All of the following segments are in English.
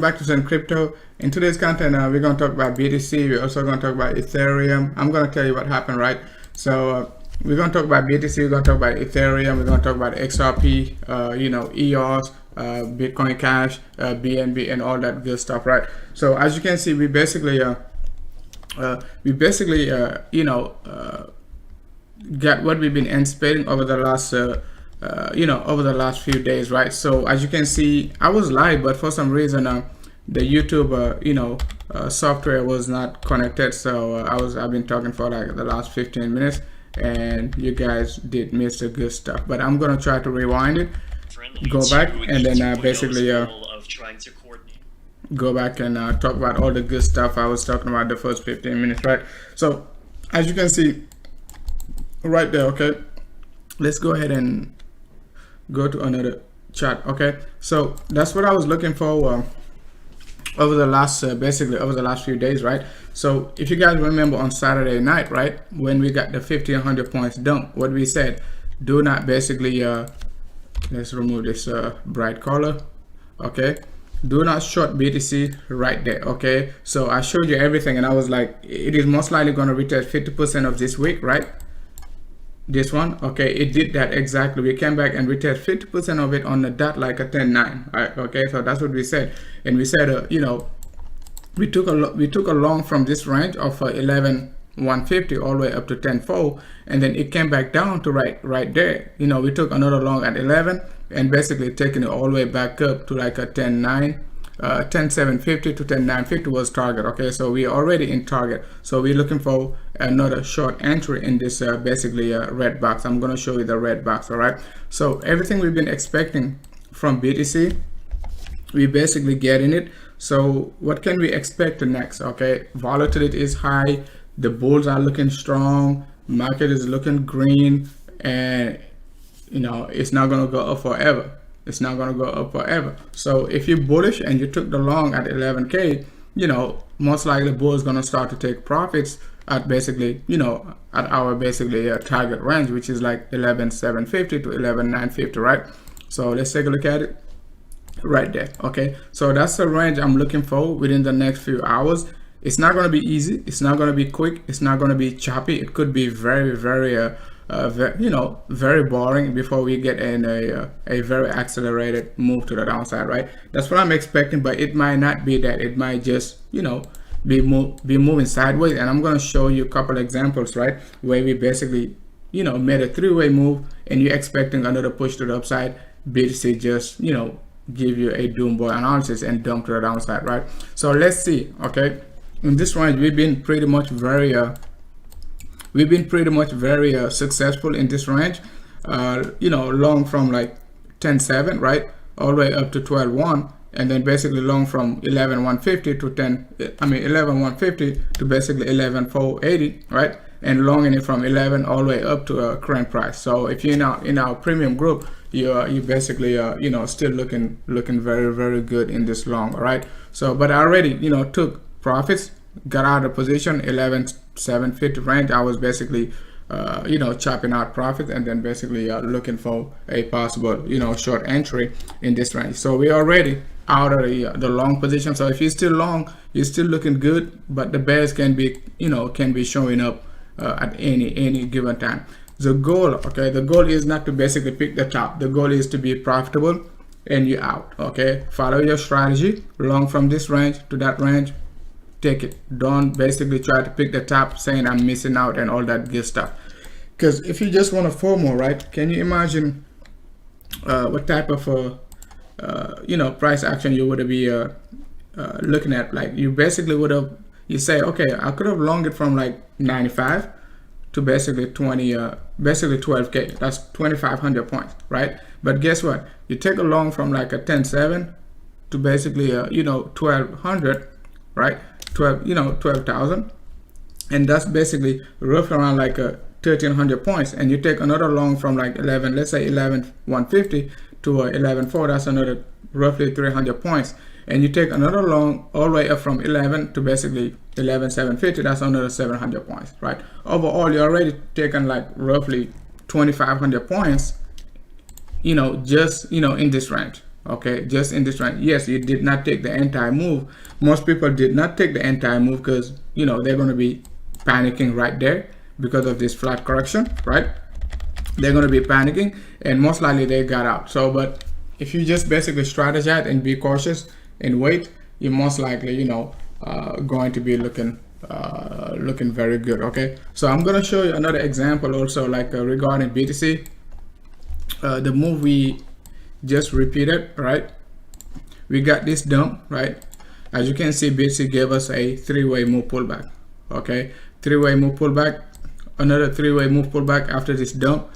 Back to some crypto. In today's content, we're going to talk about BTC. We're also going to talk about Ethereum. I'm going to tell you what happened, right? So we're going to talk about BTC. We're going to talk about Ethereum. We're going to talk about XRP, EOS, Bitcoin Cash, BNB, and all that good stuff, right? So as you can see, we basically got what we've been anticipating over the last over the last few days, right? So as you can see, I was live, but for some reason the YouTube software was not connected. So I've been talking for like the last 15 minutes and you guys did miss the good stuff, but I'm gonna try to rewind it, go back, and then basically go back and talk about all the good stuff I was talking about the first 15 minutes, right? So as you can see right there, okay, let's go ahead and go to another chart. Okay, so that's what I was looking for over the last basically over the last few days, right? So if you guys remember on Saturday night, right, when we got the 1,500 points dump, what we said, do not basically let's remove this bright color. Okay, do not short BTC right there. Okay, so I showed you everything and I was like, it is most likely going to retest 50% of this week, right? This one, okay, it did that exactly. We came back and retest 50% of it on the dot, like a 10.9. Right, okay, so that's what we said, and we said we took a long from this range of 11,150 all the way up to 10.4, and then it came back down to right there. We took another long at 11 and basically taking it all the way back up to like a 10.9. 10,750 to 10,950 was target. Okay, so we're already in target, so we're looking for another short entry in this basically red box. I'm going to show you the red box. All right, so everything we've been expecting from BTC, we basically getting it. So what can we expect next? Okay, volatility is high, the bulls are looking strong, market is looking green, and it's not going to go up forever. It's not going to go up forever. So if you're bullish and you took the long at 11K, most likely bull is going to start to take profits at basically, at our basically target range, which is like 11,750 to 11,950, right? So let's take a look at it right there. Okay, so that's the range I'm looking for within the next few hours. It's not going to be easy. It's not going to be quick. It's not going to be choppy. It could be very, very very boring before we get in a very accelerated move to the downside, right? That's what I'm expecting, but it might not be that. It might just be moving sideways, and I'm going to show you a couple examples, right, where we basically made a three-way move and you're expecting another push to the upside. BTC just give you a doom boy analysis and dump to the downside, right? So let's see. Okay, in this range we've been pretty much very successful in this range, long from like 10.7, right, all the way up to 12.1, and then basically long from 11.150 to 11.150 to basically 11.480, right, and long in it from 11 all the way up to a current price. So if you're now in our premium group, you basically still looking very, very good in this long. All right, so but I already took profits, got out of position 11,750 range. I was basically chopping out profits and then basically looking for a possible short entry in this range. So we're already out of the long position. So if you're still long, you're still looking good, but the bears can be showing up at any given time. The goal, okay, the goal is not to basically pick the top. The goal is to be profitable and you're out. Okay, follow your strategy, long from this range to that range, take it. Don't basically try to pick the top saying I'm missing out and all that good stuff, because if you just want to FOMO, right, can you imagine what type of price action you would be looking at? Like you basically would have, you say, okay, I could have longed it from like 95 to basically 12K. That's 2,500 points, right? But guess what, you take a long from like a 10.7 to basically 1,200, right, 12,000, and that's basically roughly around like 1,300 points. And you take another long from like 11, let's say 11,150 to 11.4, that's another roughly 300 points. And you take another long all the way up from 11 to basically 11,750, that's another 700 points, right? Overall, you're already taken like roughly 2,500 points, just in this range. okay, just in this trend. Yes, you did not take the entire move. Most people did not take the entire move because, you know, they're going to be panicking right there because of this flat correction, right? They're going to be panicking, and most likely they got out. So, but if you just basically strategize and be cautious and wait, you're most likely, you know, going to be looking very good. Okay, so I'm going to show you another example also, like regarding BTC, the move we just repeated, right? We got this dump, right? As you can see, BTC gave us a three-way move pullback. Okay, three-way move pullback, another three-way move pullback after this dump.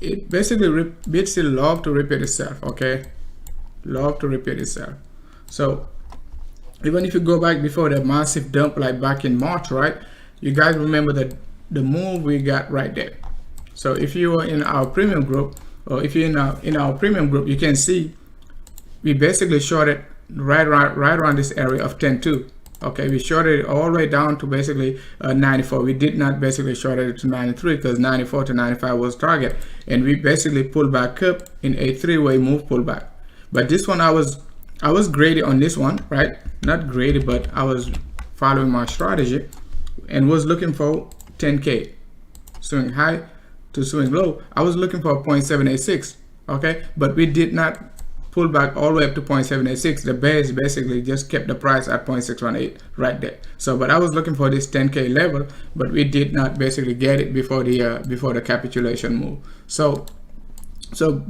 It basically, BTC love to repeat itself. Okay, love to repeat itself. So even if you go back before the massive dump, like back in March, right? You guys remember that the move we got right there. So if you were in our premium group, or if you're in our premium group, you can see we basically shorted right around this area of 10.2. Okay, we shorted it all the way down to basically 94. We did not basically short it to 93 because 94 to 95 was target, and we basically pulled back up in a three-way move pullback. But this one, I was greedy on this one, right? Not greedy, but I was following my strategy and was looking for 10K swing high to swing low. I was looking for 0.786. Okay, but we did not pull back all the way up to 0.786. The base basically just kept the price at 0.618 right there. So, but I was looking for this 10K level, but we did not basically get it before the capitulation move. So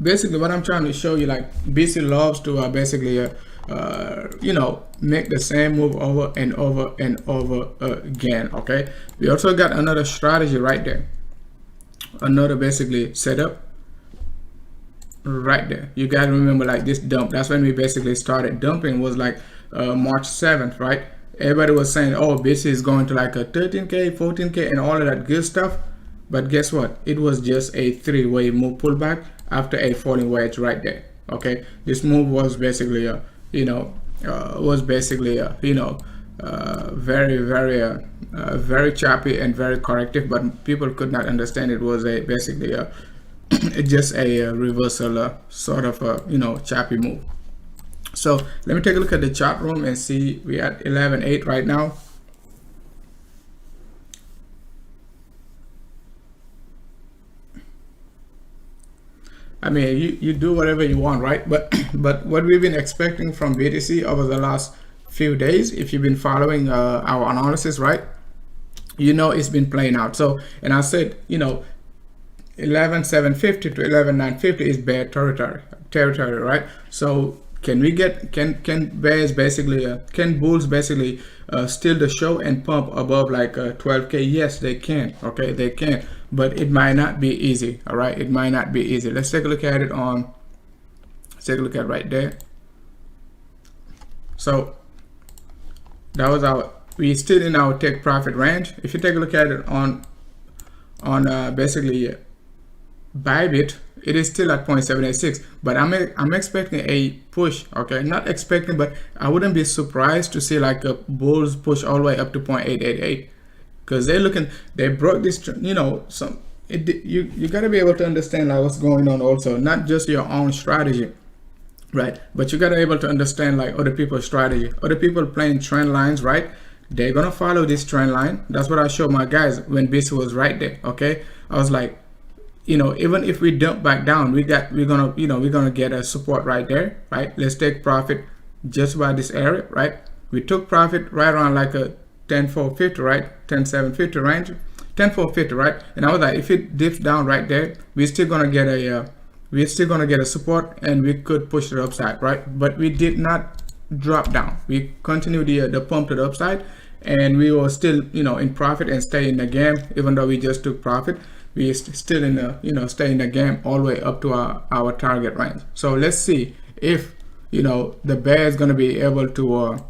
basically what I'm trying to show you, like BTC loves to basically you know, make the same move over and over and over again. Okay, we also got another strategy right there, another basically setup right there. You gotta remember, like this dump, that's when we basically started dumping, was like March 7th, right? Everybody was saying, oh, BTC is going to like a 13K, 14K and all of that good stuff. But guess what? It was just a three-way move pullback after a falling wedge right there. Okay, this move was basically you know, very choppy and very corrective, but people could not understand it was a basically just a reversal, sort of a, you know, choppy move. So let me take a look at the chart room and see. We're at 11.8 right now. I mean, you do whatever you want, right? But what we've been expecting from BTC over the last few days, if you've been following our analysis, right, you know it's been playing out. So, and I said, you know, 11,750 to 11,950 is bear territory, right? So can we get, can bears basically, can bulls basically steal the show and pump above like 12K? Yes, they can. Okay, they can, but it might not be easy. All right, it might not be easy. Let's take a look at it on, let's take a look at right there. So that was our, we still in our take profit range. If you take a look at it on basically Bybit, it is still at 0.786, but I'm expecting a push. Okay, not expecting, but I wouldn't be surprised to see like a bulls push all the way up to 0.888, because they're looking, they broke this, you know, some you got to be able to understand like what's going on also, not just your own strategy, right? But you got to be able to understand like other people's strategy, other people playing trend lines, right? They're gonna follow this trend line. That's what I showed my guys when BTC was right there. Okay, I was like, you know, even if we dump back down, we're gonna get a support right there, right? Let's take profit just by this area, right? We took profit right around like a 10,450, right? 10,750 range, 10,450, right? And I was like, if it dips down right there, we're still gonna get a support, and we could push the upside, right? But we did not drop down. We continued the pump to the upside, and we were still, you know, in profit and stay in the game. Even though we just took profit, we still in the, you know, stay in the game all the way up to our target range. So let's see if, you know, the bear is going to be able to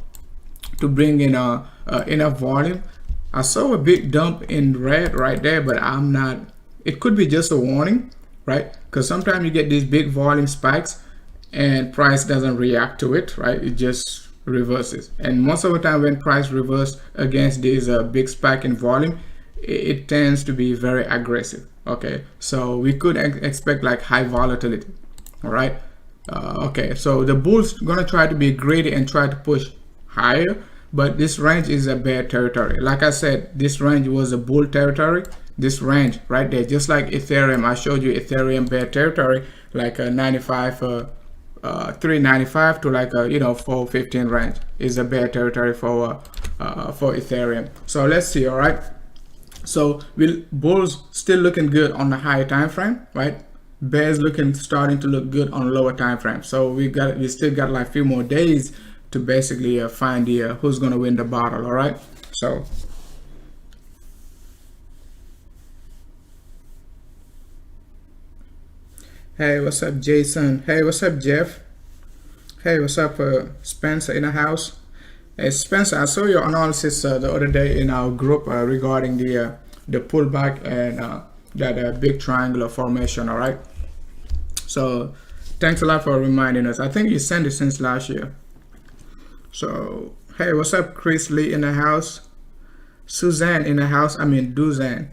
bring in enough volume. I saw a big dump in red right there, but I'm not, it could be just a warning, right? Because sometimes you get these big volume spikes and price doesn't react to it, right? It just reverses. And most of the time when price reverses against this big spike in volume, it tends to be very aggressive. Okay, so we could expect like high volatility. All right, Okay, so the bull's gonna try to be greedy and try to push higher, but this range is a bear territory. Like I said, this range was a bull territory. This range right there, just like Ethereum, I showed you Ethereum bear territory, like a 95 395 to like a 415 range is a bear territory for Ethereum. So let's see. All right, so bulls still looking good on the higher time frame, right? Bears starting to look good on lower time frame. So we still got like a few more days to basically find the who's gonna win the battle. All right, so hey, what's up, Jason? Hey, what's up, Jeff? Hey, what's up, Spencer in the house? Hey, Spencer, I saw your analysis the other day in our group regarding the pullback and that big triangular formation. All right. So thanks a lot for reminding us. I think you sent it since last year. So hey, what's up, Chris Lee in the house? Suzanne in the house. I mean, Duzanne.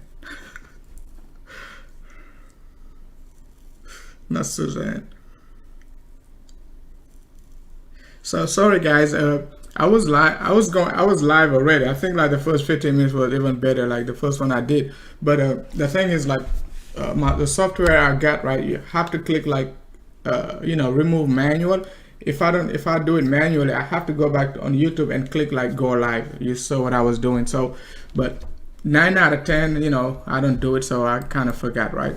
Not Suzanne. So sorry guys, I was live already. I think like the first 15 minutes was even better, like the first one I did. But the thing is like the software I got, right, you have to click like remove manual. If I do it manually, I have to go back on YouTube and click like go live. You saw what I was doing. So but 9 out of 10, I don't do it, so I kind of forgot, right?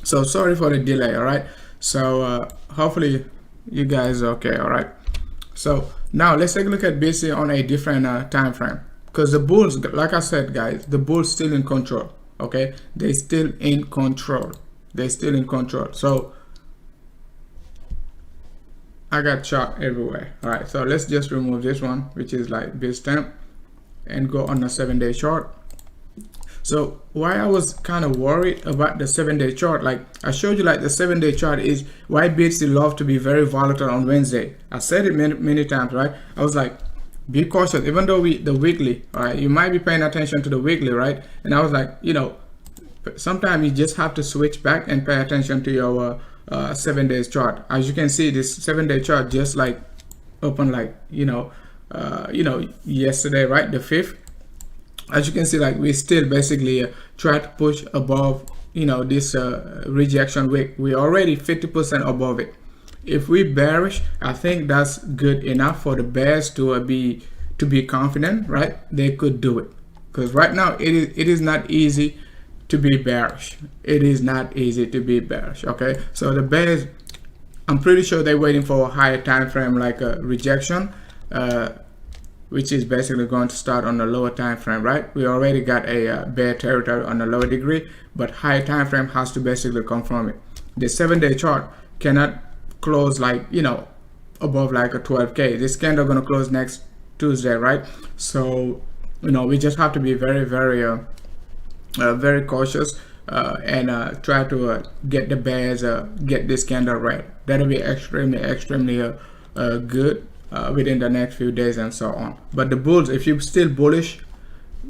So sorry for the delay. All right, so hopefully you guys are okay. All right, so now let's take a look at BC on a different time frame, because the bulls, like I said guys, the bulls still in control. Okay, they still in control. So I got chart everywhere. All right, so let's just remove this one, which is like base stamp, and go on a 7-day chart. So why I was kind of worried about the 7-day chart, like I showed you, like the 7-day chart is why BTC love to be very volatile on Wednesday. I said it many times, right? I was like, be cautious, even though the weekly, all right, you might be paying attention to the weekly, right? And I was like, sometimes you just have to switch back and pay attention to your 7 days chart. As you can see, this 7-day chart just like open like yesterday, right, the 5th. As you can see, like we still basically try to push above this rejection wick. We're already 50% above it. If we bearish, I think that's good enough for the bears to be confident, right? They could do it, because right now it is not easy to be bearish. It is not easy to be bearish. Okay, so the bears, I'm pretty sure they're waiting for a higher time frame, like a rejection, which is basically going to start on the lower time frame, right? We already got a bear territory on the lower degree, but higher time frame has to basically confirm it. The 7-day chart cannot close like above like a 12K. This candle gonna close next Tuesday, right? So we just have to be very very cautious and try to get the bears get this candle right. That'll be extremely good within the next few days and so on. But the bulls, if you're still bullish,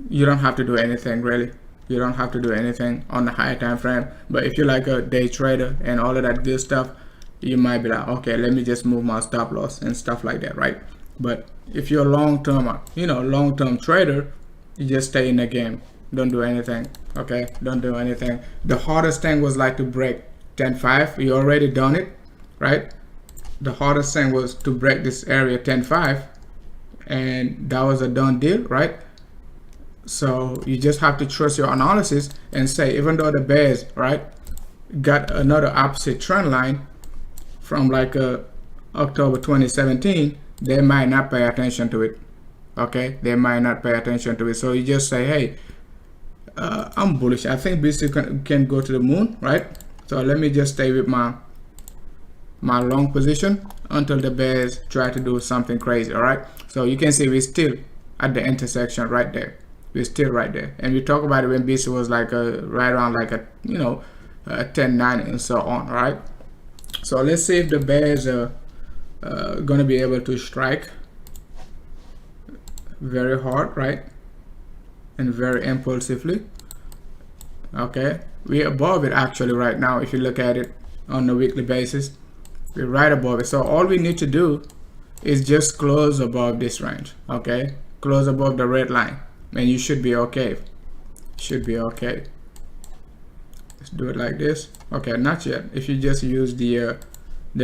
you don't have to do anything really. You don't have to do anything on the higher time frame. But if you're like a day trader and all of that good stuff, you might be like, okay, let me just move my stop loss and stuff like that, right? But if you're a long-term trader, you just stay in the game. Don't do anything. Okay, don't do anything. The hardest thing was like to break 10.5. You already done it, right? The hardest thing was to break this area 10.5, and that was a done deal, right? So you just have to trust your analysis and say, even though the bears, right, got another opposite trend line from like October 2017, they might not pay attention to it. Okay, they might not pay attention to it. So you just say, hey, I'm bullish. I think BTC can go to the moon, right? So let me just stay with my long position until the bears try to do something crazy. All right, so you can see we're still at the intersection right there. We're still right there, and we talk about it when BTC was like right around like a 10.9 and so on. All right, so let's see if the bears are gonna be able to strike very hard, right, and very impulsively. Okay, we're above it actually right now if you look at it on a weekly basis. we're right above it. So all we need to do is just close above this range, okay? Close above the red line, and you should be okay. Should be okay. Let's do it like this. Okay, not yet. If you just use the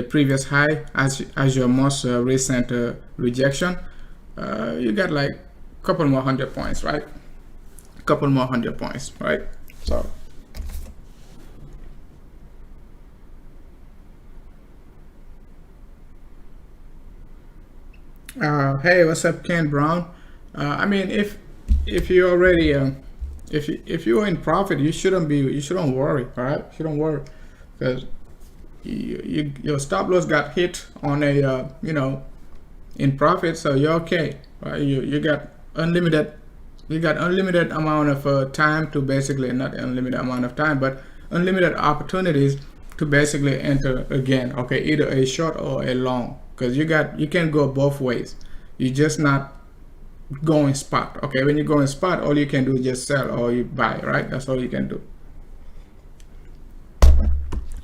previous high as your most recent rejection, you got like a couple more 100 points, right? A couple more 100 points, right? So hey, what's up, Ken Brown? I mean, if you already if you're in profit, you shouldn't worry, all right? You shouldn't worry, because your stop loss got hit on a in profit, so you're okay, right? You got unlimited amount of time to basically, not unlimited amount of time, but unlimited opportunities to basically enter again, okay? Either a short or a long, because you can go both ways. You're just not going spot, okay? When you go in spot, all you can do is just sell or you buy, right? That's all you can do.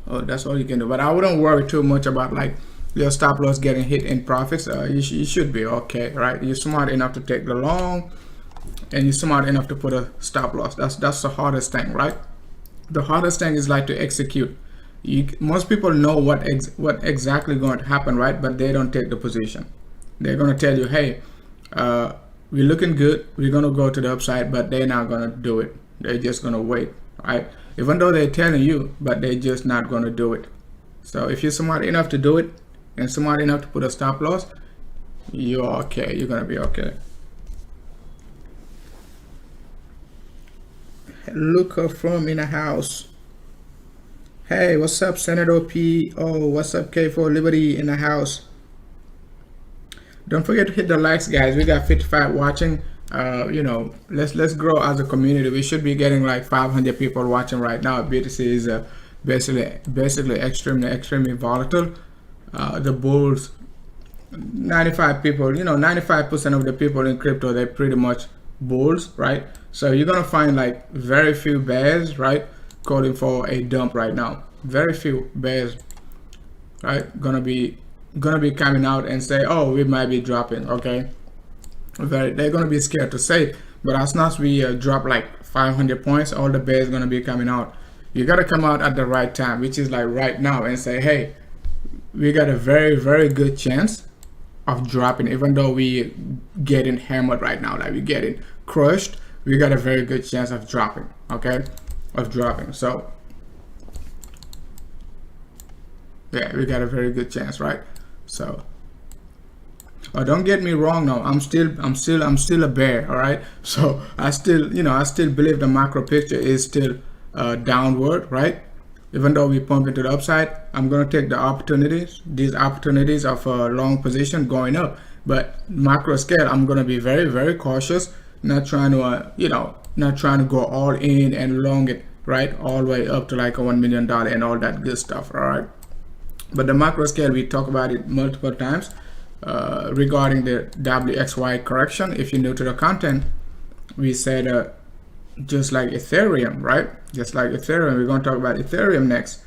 Oh, that's all you can do. But I wouldn't worry too much about like your stop loss getting hit in profits. You should be okay, right? You're smart enough to take the long, and you're smart enough to put a stop loss. That's the hardest thing, right? The hardest thing is like to execute. Most people know what exactly going to happen, right? But they don't take the position. They're going to tell you, hey, we're looking good, we're going to go to the upside, but they're not going to do it. They're just going to wait, right? Even though they're telling you, but they're just not going to do it. So if you're smart enough to do it and smart enough to put a stop loss, you're okay. You're going to be okay. Luca from in a house. Hey, what's up, Senator P? Oh, what's up, K4 Liberty in the house? Don't forget to hit the likes, guys. We got 55 watching. Let's grow as a community. We should be getting like 500 people watching right now. BTC is basically extremely volatile. The bulls, 95 people, 95% of the people in crypto, they're pretty much bulls, right? So you're gonna find like very few bears, right, calling for a dump right now. Very few bears, right, gonna be coming out and say, oh, we might be dropping, okay? They're gonna be scared to say it, but as soon as we drop like 500 points, all the bears gonna be coming out. You gotta come out at the right time, which is like right now, and say, hey, we got a very good chance of dropping. Even though we getting hammered right now, like we getting crushed, we got a very good chance of dropping, okay? So yeah, we got a very good chance, right? So don't get me wrong now, I'm still a bear, all right? So I still believe the macro picture is still downward, right? Even though we pump into the upside, I'm going to take the opportunities, these opportunities of a long position going up. But macro scale, I'm going to be very cautious, not trying to not trying to go all in and long it, right, all the way up to like a $1 million and all that good stuff, all right? But the macro scale, we talk about it multiple times regarding the WXY correction. If you're new to the content, we said just like Ethereum, right? Just like Ethereum, we're going to talk about Ethereum next.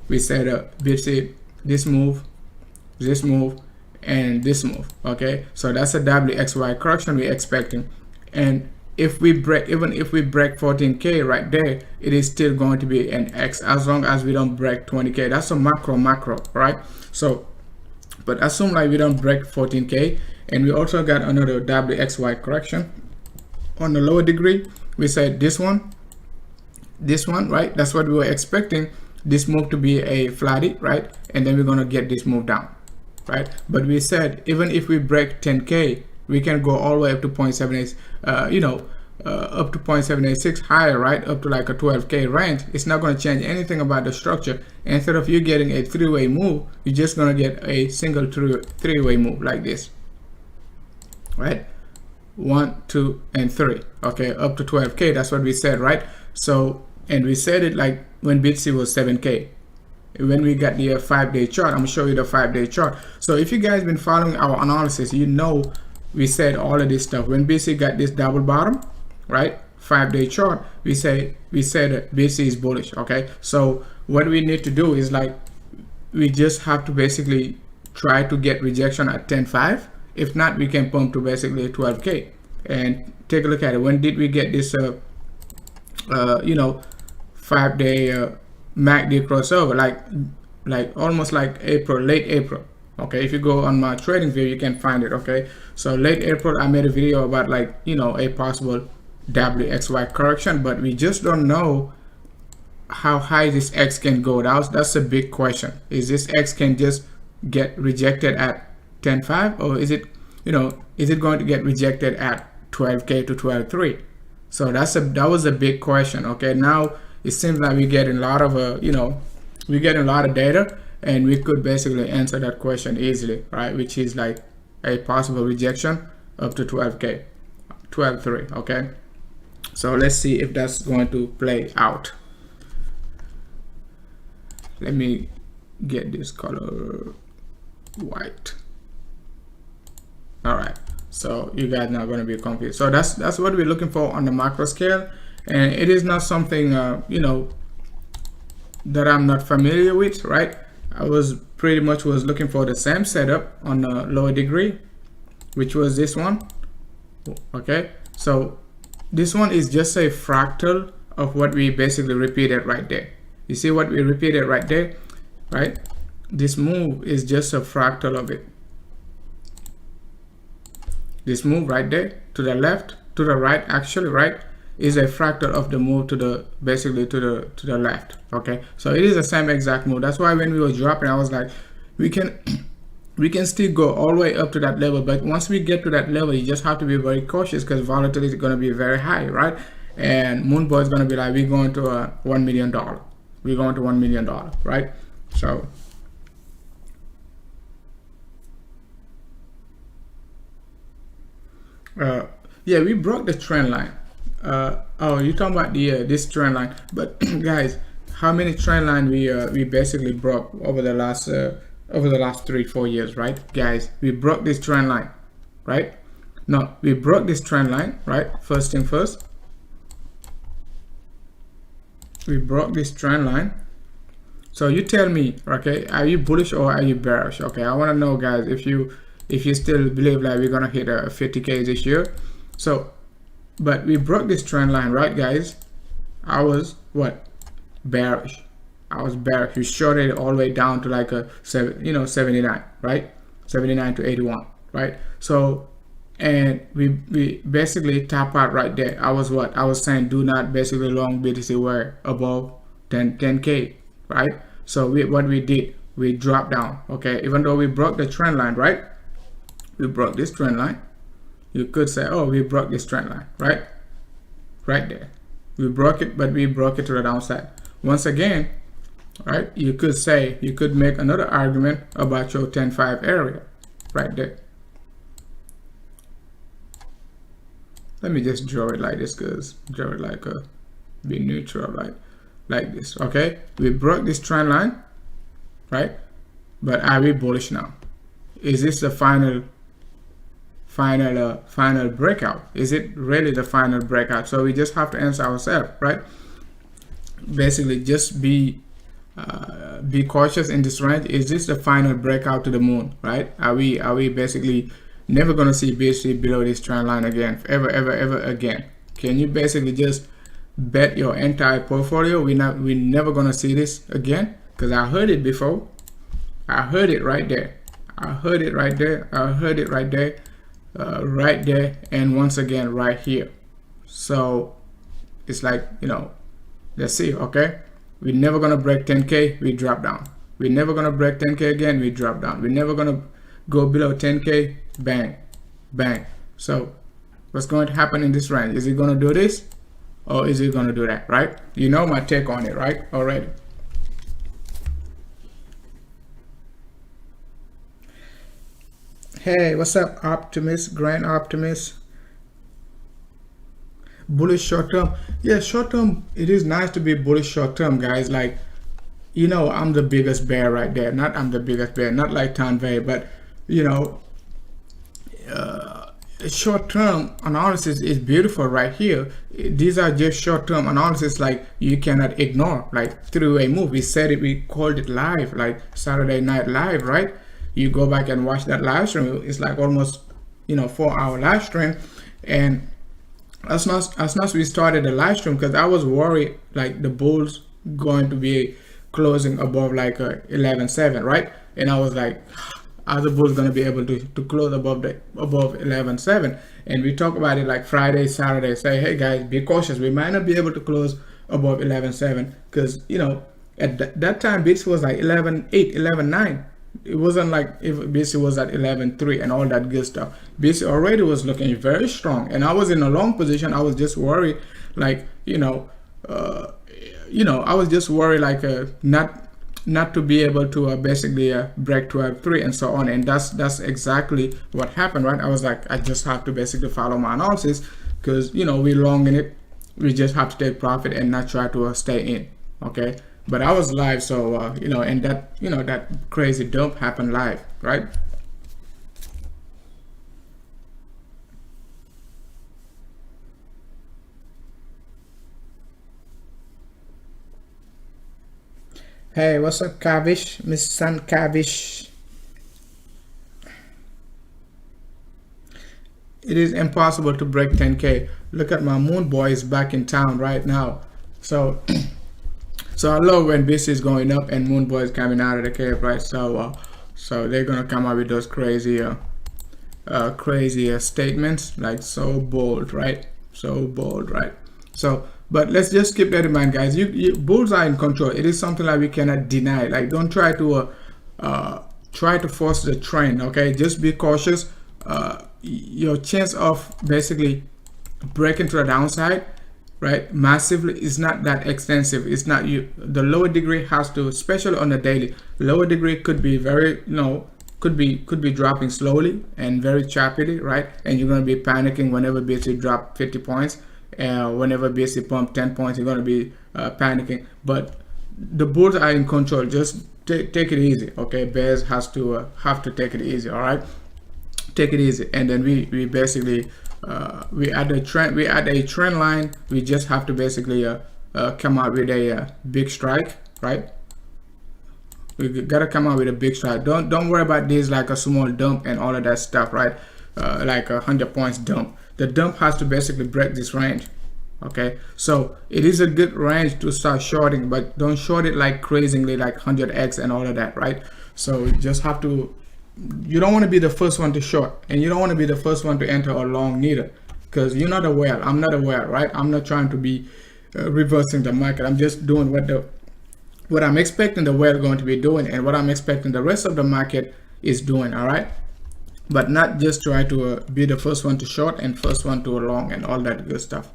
We said BTC, this move, and this move, okay? So that's a WXY correction we're expecting. And if we break, even if we break 14K right there, it is still going to be an X as long as we don't break 20K. That's a macro, right? So, but assume like we don't break 14K, and we also got another WXY correction on the lower degree. We said this one, right? That's what we were expecting, this move to be a flatty, right? And then we're gonna get this move down, right? But we said even if we break 10K, we can go all the way up to 0.78, up to 0.786 higher, right? Up to like a 12K range. It's not gonna change anything about the structure. Instead of you getting a three-way move, you're just gonna get a single three-way move like this, right? 1, 2, and 3, okay, up to 12K. That's what we said, right? So, and we said it like when BTC was 7K. When we got the 5-day chart, I'm gonna show you the 5-day chart. So if you guys been following our analysis, you know we said all of this stuff. When BTC got this double bottom, right, 5-day chart, we said BTC is bullish, okay? So what we need to do is like we just have to basically try to get rejection at 10.5. If not, we can pump to basically 12K. And take a look at it. When did we get this 5-day MACD crossover? Like almost like April, late April. Okay, if you go on my trading view, you can find it. Okay, so late April, I made a video about like a possible WXY correction, but we just don't know how high this X can go. That's a big question. Is this X can just get rejected at 10.5, or is it going to get rejected at 12K to 12.3? So that was a big question. Okay, now it seems like we're getting a lot of we're getting a lot of data, and we could basically answer that question easily, right? Which is like a possible rejection up to 12K, 12.3. Okay, so let's see if that's going to play out. Let me get this color white. All right, so you guys not going to be confused. So that's what we're looking for on the macro scale, and it is not something that I'm not familiar with, right? I was pretty much looking for the same setup on a lower degree, which was this one. Okay, so this one is just a fractal of what we basically repeated right there. You see what we repeated right there, right? This move is just a fractal of it. This move right there, to the left, to the right, actually, right, is a fractal of the move to the basically to the left. Okay, so it is the same exact move. That's why when we were dropping, I was like, we can still go all the way up to that level, but once we get to that level, you just have to be very cautious because volatility is going to be very high, right? And Moonboy is going to be like, we're going to $1 million. We're going to $1 million, right? So yeah, we broke the trend line. Oh, you're talking about the this trend line, but guys, how many trend line we basically broke over the last 3-4 years, right? Guys, we broke this trend line, right? No, we broke this trend line, right? First thing first, we broke this trend line. So you tell me, okay, are you bullish or are you bearish? Okay, I want to know, guys, if you still believe like we're gonna hit 50K this year. So, but we broke this trend line, right, guys? I was what? Bearish. I was bearish. We shorted it all the way down to like a 79, right? 79 to 81, right? So, and we basically tap out right there. I was what? I was saying do not basically long BTC were above 10K, right? So what we did, we dropped down, okay? Even though we broke the trend line, right? We broke this trend line. You could say, oh, we broke this trend line, right? Right there. We broke it, but we broke it to the downside. Once again, right? You could say, you could make another argument about your 10.5 area right there. Let me just draw it like this, because draw it like a be neutral, right? Like this, okay? We broke this trend line, right? But are we bullish now? Is this the final breakout? Is it really the final breakout? So we just have to answer ourselves, right? Basically, just be cautious in this range. Is this the final breakout to the moon, right? Are we basically never gonna see BTC below this trend line again, ever again? Can you basically just bet your entire portfolio we never gonna see this again? Because I heard it before. I heard it right there. I heard it right there. I heard it right there. Right there, and once again right here. So it's like, let's see. Okay, we're never gonna break 10K, we drop down. We're never gonna break 10K again, we drop down. We're never gonna go below 10K, bang, bang. So what's going to happen in this range? Is it gonna do this or is it gonna do that, right? You know my take on it, right? Already. Hey, what's up, Optimist, Grand Optimist? Bullish short term. Yeah, short term, it is nice to be bullish short term, guys. Like, I'm the biggest bear right there. Not I'm the biggest bear, not like Tanvay, but short-term analysis is beautiful right here. These are just short-term analysis, like you cannot ignore, like three-way move. We said it, we called it live, like Saturday Night Live, right? You go back and watch that live stream. It's like almost 4-hour live stream. And as soon as we started the live stream, because I was worried like the bulls going to be closing above like 11.7, right? And I was like, are the bulls going to be able to close above 11.7? And we talk about it like Friday, Saturday, say, hey guys, be cautious, we might not be able to close above 11.7, because at that time BTC was like 11.8, 11.9. It wasn't like if BTC was at 11.3 and all that good stuff. BTC already was looking very strong, and I was in a long position. I was just worried, like I was just worried like not to be able to basically break 12.3 and so on. And that's exactly what happened, right? I was like, I just have to basically follow my analysis, because we long in it. We just have to take profit and not try to stay in. Okay, but I was live, so and that that crazy dump happened live, right? Hey, what's up, Kavish? Miss San Kavish. It is impossible to break 10K. Look at my moon boys back in town right now. So so I love when BTC is going up and moon boys coming out of the cave, right? So so they're gonna come out with those crazy statements, like so bold, right? So bold, right? So but let's just keep that in mind, guys. You bulls are in control. It is something like we cannot deny. Like, don't try to force the trend. Okay, just be cautious. Your chance of basically breaking to the downside, right, massively is not that extensive. It's not the lower degree has to, especially on the daily. Lower degree could be very could be dropping slowly and very choppily, right? And you're gonna be panicking whenever BTC drop 50 points. Whenever BTC pump 10 points, you're going to be panicking. But the bulls are in control. Just take it easy, okay? Bears have to take it easy. All right, take it easy. And then we basically we add a trend line. We just have to basically come out with a big strike, right? We gotta come out with a big strike. Don't worry about this like a small dump and all of that stuff, right? Like 100 points dump. The dump has to basically break this range. Okay, so it is a good range to start shorting, but don't short it like crazily, like 100x and all of that, right? So you just have to, you don't want to be the first one to short, and you don't want to be the first one to enter a long neither, because you're not aware. I'm not aware, right? I'm not trying to be reversing the market. I'm just doing what I'm expecting the whale going to be doing, and what I'm expecting the rest of the market is doing. All right, but not just try to be the first one to short and first one to long and all that good stuff.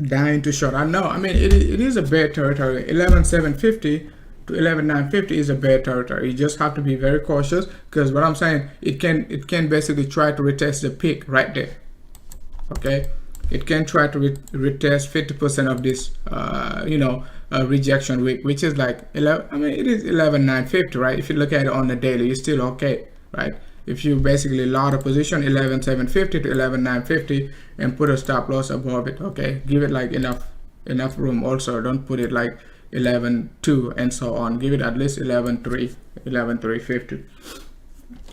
Dying to short. I know. I mean, it is a bear territory. 11,750 to 11,950 is a bear territory. You just have to be very cautious, because what I'm saying, it can basically try to retest the peak right there. Okay, it can try to retest 50% of this rejection week, which is like 11. I mean, it is 11,950, right? If you look at it on the daily, you're still okay, right? If you basically load a position 11,750 to 11,950 and put a stop loss above it, okay, give it like enough room. Also, don't put it like 11,2 and so on. Give it at least 11,3, 11,350.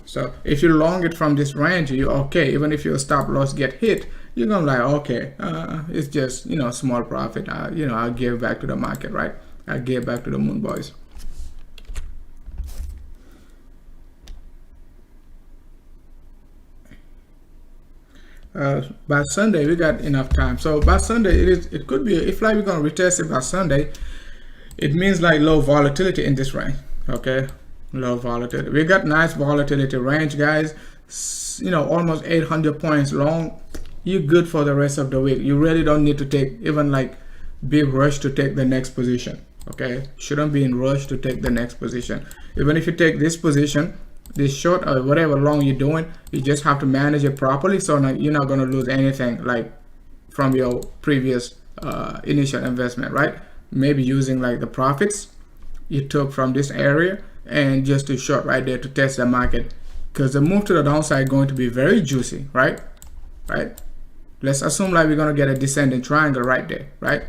So if you long it from this range, you're okay. Even if your stop loss get hit, you're gonna like, okay, it's just small profit. I'll give back to the market, right? I give back to the moon boys. By Sunday we got enough time. So by Sunday it could be, if like we're gonna retest it by Sunday, it means like low volatility in this range. Okay, low volatility. We got nice volatility range, guys. Almost 800 points long. You're good for the rest of the week. You really don't need to take even like big rush to take the next position. Okay, shouldn't be in rush to take the next position. Even if you take this position, this short or whatever long you're doing, you just have to manage it properly, so you're not going to lose anything like from your previous initial investment, right? Maybe using like the profits you took from this area and just to short right there to test the market, because the move to the downside is going to be very juicy, right? Let's assume like we're going to get a descending triangle right there, right?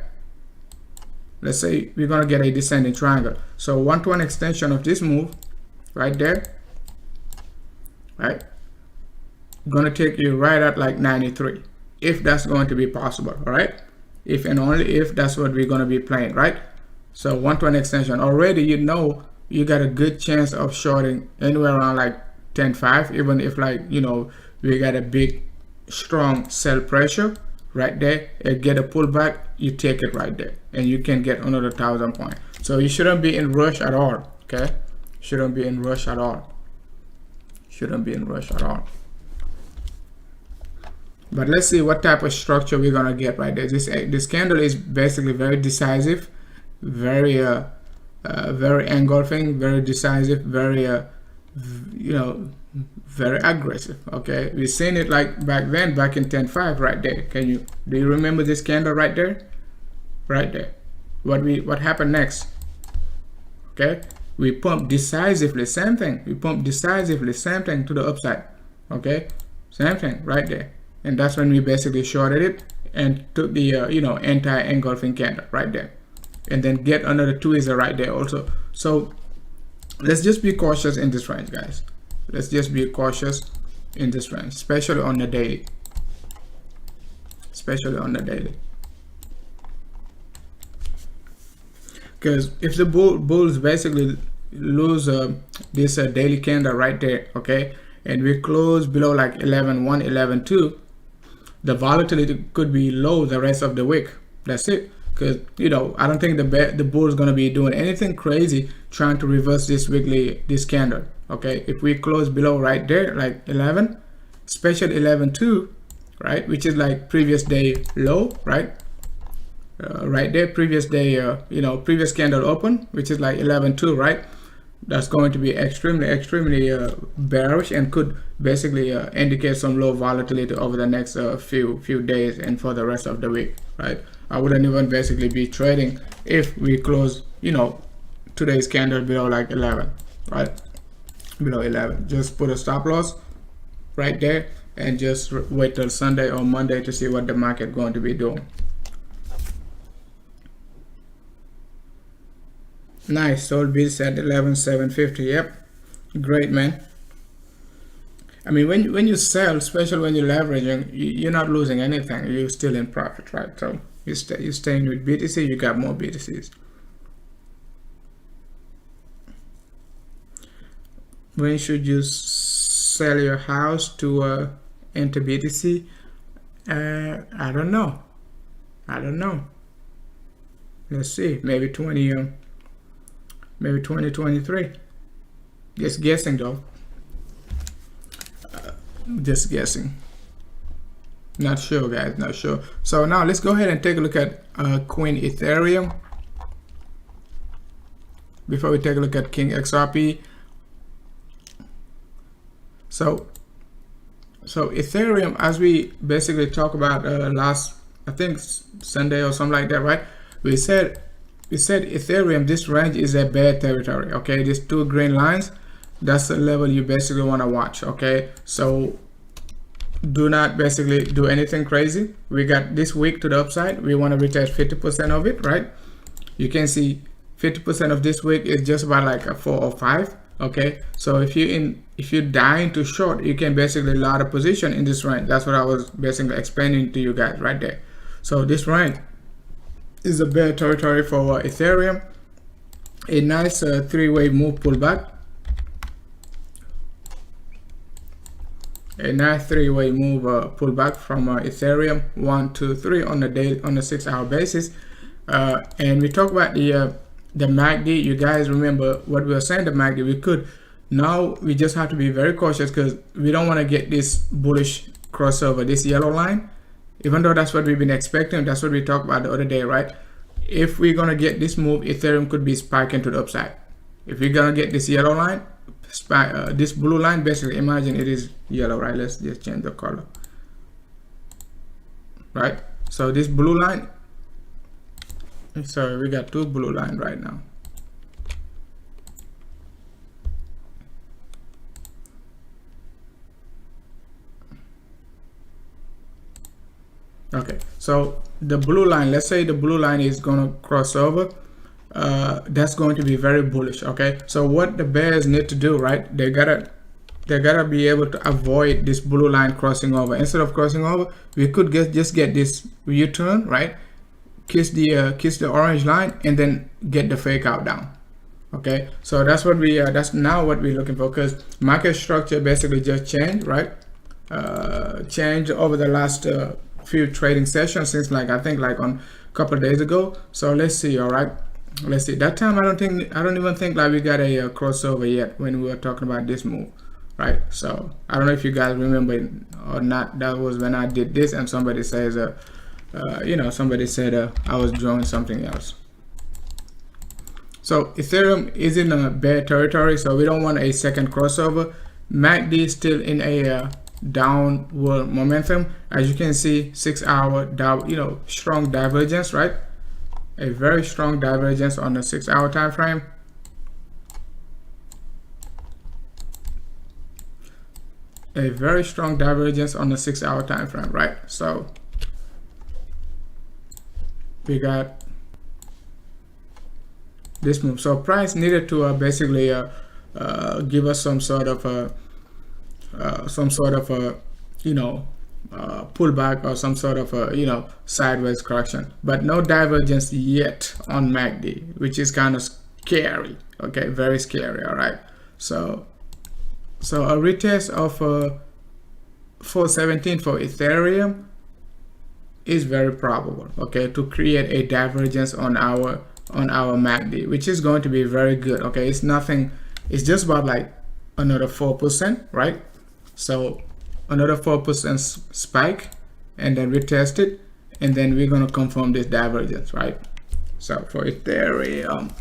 Let's say we're going to get a descending triangle. So 1-to-1 extension of this move right there, right, going to take you right at like 93, if that's going to be possible. All right, if and only if that's what we're going to be playing, right? So 1-to-1 extension, already you know you got a good chance of shorting anywhere around like 10.5, even if like, you know, we got a big strong sell pressure right there and get a pullback, you take it right there and you can get another 1,000 points. So you shouldn't be in rush at all. Okay, shouldn't be in rush at all. Shouldn't be in rush at all. But let's see what type of structure we're gonna get right there. This candle is basically very decisive, very very engulfing, very decisive, very you know, very aggressive. Okay, we've seen it like back then, back in 10.5 right there. Do you remember this candle right there? Right there. What happened next? Okay, we pumped decisively, same thing. We pumped decisively, same thing to the upside. Okay, same thing right there. And that's when we basically shorted it and took the you know, anti-engulfing candle right there, and then get another tweezer right there also. So let's just be cautious in this range, guys. Let's just be cautious in this range, especially on the daily. Especially on the daily. Because if the bulls basically lose this daily candle right there, okay, and we close below like 11.1, 11.2, the volatility could be low the rest of the week. That's it. Because, you know, I don't think the bull is going to be doing anything crazy trying to reverse this candle. Okay, if we close below right there like 11, especially 11.2, right, which is like previous day low, right, right there, previous day you know, previous candle open, which is like 11.2, right, that's going to be extremely bearish and could basically indicate some low volatility over the next few days and for the rest of the week, right? I wouldn't even basically be trading if we close, you know, today's candle below like 11, right? Below 11, just put a stop loss right there and just wait till Sunday or Monday to see what the market going to be doing. Nice, sold bids at 11,750. Yep, great, man. I mean, when you sell, especially when you're leveraging, you're not losing anything. You're still in profit, right? So you're staying with BTC. You got more BTCs. When should you sell your house to enter BTC? I don't know. Let's see. Maybe 2023. Just guessing though. Just guessing. Not sure, guys. Not sure. So now let's go ahead and take a look at Queen Ethereum before we take a look at King XRP. So Ethereum, as we basically talked about last, I think Sunday or something like that, right? We said Ethereum, this range is a bear territory. Okay, these two green lines, that's the level you basically want to watch. Okay, so do not basically do anything crazy. We got this week to the upside. We want to retest 50% of it, right? You can see 50% of this week is just about like a 4 or 5. Okay, so if you're dying to short, you can basically load a position in this range. That's what I was basically explaining to you guys right there. So this range is a bear territory for Ethereum. A nice three-way move pullback. A nice three-way move pullback from Ethereum. 1, 2, 3 on the day, on the 6-hour basis. And we talk about the MACD. You guys remember what we were saying, the MACD. We could, now we just have to be very cautious because we don't want to get this bullish crossover, this yellow line, even though that's what we've been expecting. That's what we talked about the other day, right? If we're going to get this move, Ethereum could be spiking to the upside. If we're going to get this yellow line, this blue line, basically imagine it is yellow, right? Let's just change the color, right? So this blue line, sorry, we got two blue line right now. Okay, so the blue line, let's say the blue line is gonna cross over, that's going to be very bullish. Okay, so what the bears need to do, right? They gotta be able to avoid this blue line crossing over. Instead of crossing over, we could just get this U-turn, right? Kiss the orange line and then get the fake out down. Okay, so that's what we that's now what we're looking for, because market structure basically just changed, right? Changed over the last few trading sessions, since like I think like on a couple of days ago. So let's see. All right, let's see. That time I don't even think like we got a crossover yet when we were talking about this move, right? So I don't know if you guys remember or not. That was when I did this and somebody says somebody said I was drawing something else. So Ethereum is in a bear territory, so we don't want a second crossover. MACD is still in a downward momentum. As you can see, 6 hour strong divergence, right? A very strong divergence on the 6 hour time frame. A very strong divergence on the 6 hour time frame, right? So we got this move. So price needed to basically give us some sort of a pullback or some sort of a sideways correction, but no divergence yet on MACD, which is kind of scary. Okay, very scary. All right, so a retest of 417 for Ethereum is very probable, okay, to create a divergence on our MACD, which is going to be very good. Okay, it's nothing, it's just about like another 4%, right? So another 4% spike, and then retest it, and then we're going to confirm this divergence, right? So for Ethereum,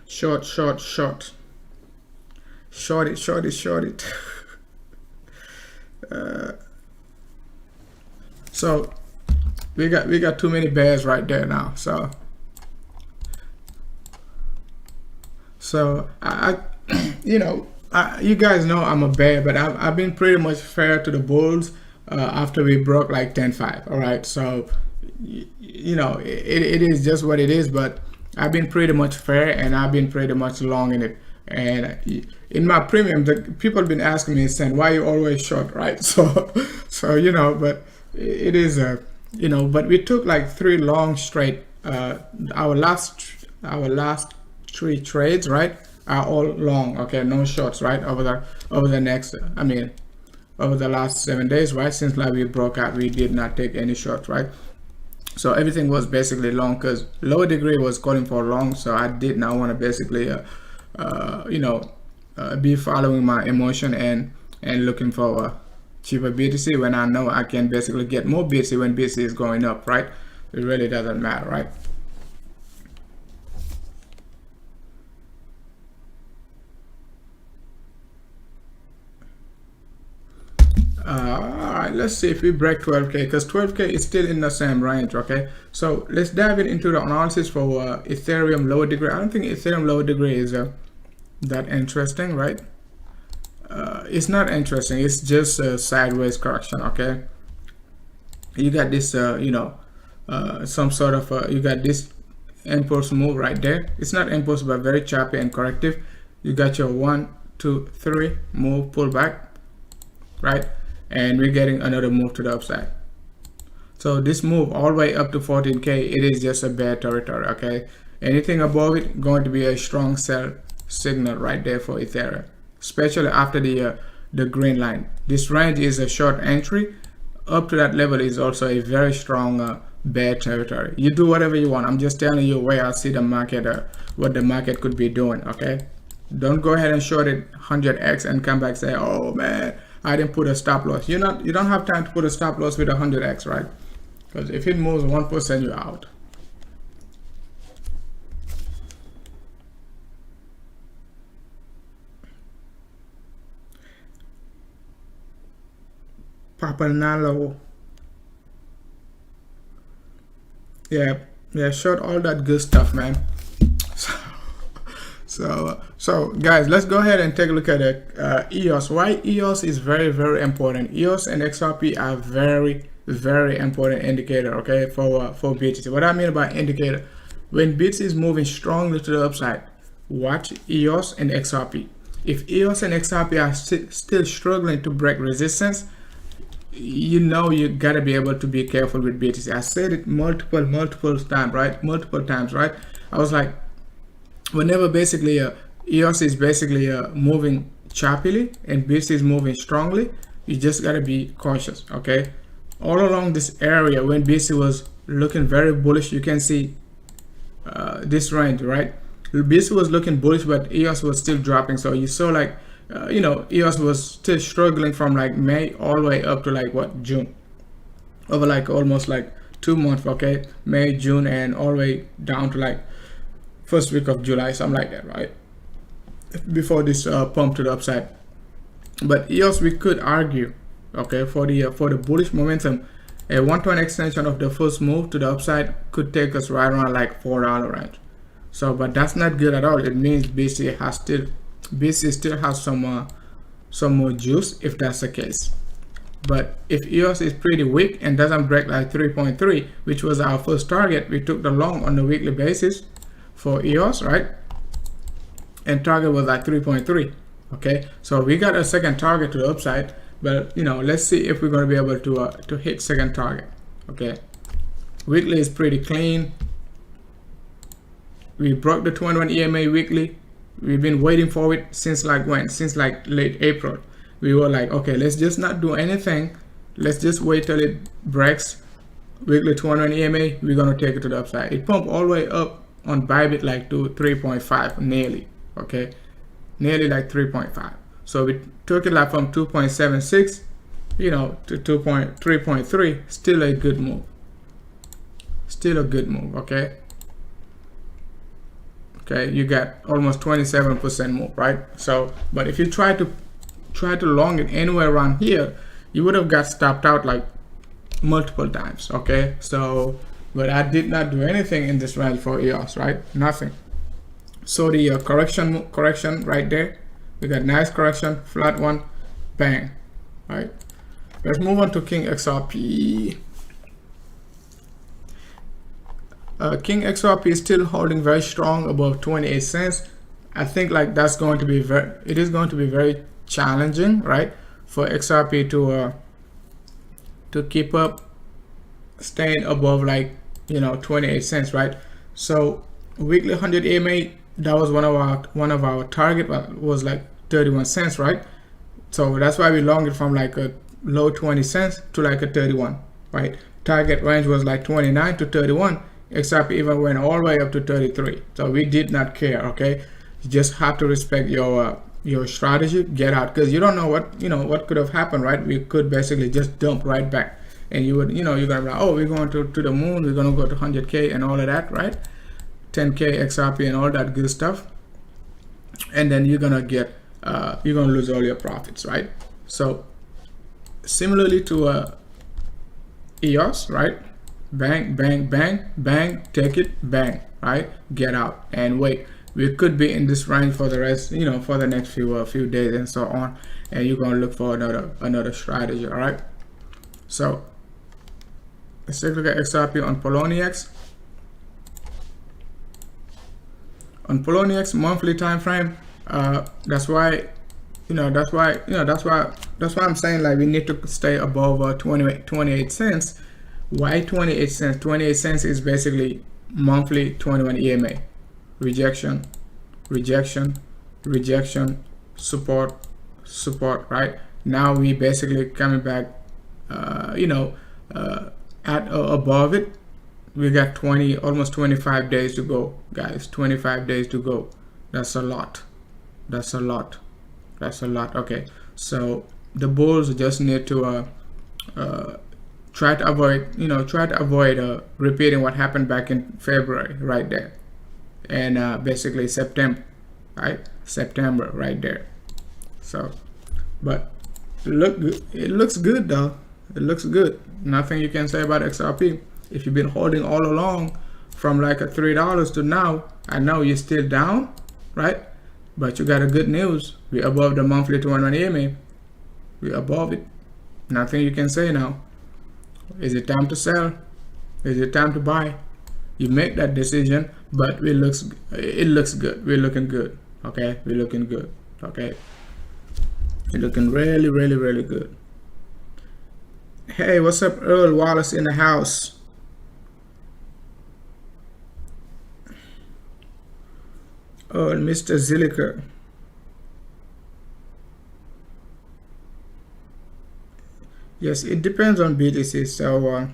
short it. So we got too many bears right there now. So I you guys know I'm a bear, but I've been pretty much fair to the bulls after we broke like 10.5. All right, so it is just what it is, but I've been pretty much fair and I've been pretty much long in it. And in my premium, the people have been asking me, saying, why you always short, right? So but it is but we took like 3 long straight. Our last 3 trades, right, are all long. Okay, no shorts, right? Over the last 7 days, right? Since like we broke out, we did not take any shorts, right? So everything was basically long, because lower degree was calling for long. So I did not want to basically be following my emotion and looking for cheaper BTC when I know I can basically get more BTC when BTC is going up, right? It really doesn't matter, right? All right, let's see if we break 12K, because 12K is still in the same range. Okay, so let's dive into the analysis for Ethereum lower degree. I don't think Ethereum lower degree is that interesting, right? It's not interesting. It's just a sideways correction. Okay, you got this some sort of you got this impulse move right there. It's not impulse, but very choppy and corrective. You got your 1, 2, 3 move pullback, right? And we're getting another move to the upside. So this move all the way up to 14K, it is just a bear territory. Okay, anything above it going to be a strong sell signal right there for Ethereum, especially after the green line. This range is a short entry. Up to that level is also a very strong bear territory. You do whatever you want. I'm just telling you where I see the market, what the market could be doing. Okay, don't go ahead and short it 100x and come back and say, oh man, I didn't put a stop loss. You don't have time to put a stop loss with 100x, right? Because if it moves 1%, you're out. Papanalo. Yeah, short all that good stuff, man. So So guys, let's go ahead and take a look at EOS. Why EOS is very, very important. EOS and XRP are very, very important indicator, okay, for BTC. What I mean by indicator, when BTC is moving strongly to the upside, watch EOS and XRP. If EOS and XRP are still struggling to break resistance, you know you gotta be able to be careful with BTC. I said it multiple times, right? I was like, whenever basically EOS is basically moving choppily and BTC is moving strongly, you just gotta be cautious, okay? All along this area, when BTC was looking very bullish, you can see this range, right? BTC was looking bullish, but EOS was still dropping. So you saw like, you know, EOS was still struggling from like May all the way up to like what, June, over like almost like 2 months, okay? May, June, and all the way down to like first week of July, something like that, right? Before this pump to the upside. But EOS, we could argue, okay, for the bullish momentum, a 1-to-1 extension of the first move to the upside could take us right around like $4 range. So, but that's not good at all. It means BTC still has some more juice if that's the case. But if EOS is pretty weak and doesn't break like 3.3, which was our first target, we took the long on the weekly basis for EOS, right? And target was like 3.3. Okay, so we got a second target to the upside, but you know, let's see if we're going to be able to hit second target. Okay, weekly is pretty clean. We broke the 21 EMA weekly. We've been waiting for it since like when? Since like late April. We were like, okay, let's just not do anything. Let's just wait till it breaks weekly 21 EMA. We're gonna take it to the upside. It pumped all the way up on Bybit like to 3.5 nearly. Okay, nearly like 3.5. So we took it like from 2.76, you know, to 3.3. Still a good move. Still a good move. Okay. Okay, you got almost 27% move, right? So, but if you try to long it anywhere around here, you would have got stopped out like multiple times. Okay, so but I did not do anything in this range for EOS, right? Nothing. So the correction right there, we got nice correction, flat one, bang, right? Let's move on to King XRP. King XRP is still holding very strong above 28 cents. I think like that's going to be it is going to be very challenging, right, for XRP to keep up staying above like, you know, 28 cents, right? So weekly 100 EMA, that was one of our target, was like 31 cents, right? So that's why we longed it from like a low 20 cents to like a 31, right? Target range was like 29 to 31. XRP even went all the way up to 33. So we did not care. Okay, you just have to respect your strategy, get out, because you don't know what could have happened, right? We could basically just dump right back, and you would, you know, you're gonna be like, oh, we're going to the moon, we're gonna go to 100K and all of that, right? 10K XRP and all that good stuff, and then you're gonna get you're gonna lose all your profits, right? So similarly to EOS, right? Bang, bang, bang, bang, take it, bang, right? Get out and wait. We could be in this range for the rest, you know, for the next few days and so on, and you're gonna look for another strategy. All right, so let's take a look at XRP on Poloniex. On Poloniex monthly time frame, that's why I'm saying like we need to stay above 28 cents. Why 28 cents? 28 cents is basically monthly 21 EMA. Rejection, rejection, rejection, support, support, right? Now we basically coming back, at above it. We got almost 25 days to go, guys. 25 days to go. That's a lot. That's a lot. That's a lot. Okay, so the bulls just need to try to avoid repeating what happened back in February right there, and basically September, right? September right there. So, but it looks good though. It looks good. Nothing you can say about XRP. If you've been holding all along from like a $3 to now, I know you're still down, right? But you got a good news. We're above the monthly 200 EMA. We're above it. Nothing you can say now. Is it time to sell? Is it time to buy? You make that decision, but it looks good. We're looking good. Okay, we're looking good. Okay, we're looking really, really, really good. Hey, what's up, Earl Wallace in the house? Oh, Mr. Zilliker. Yes, it depends on BTC. So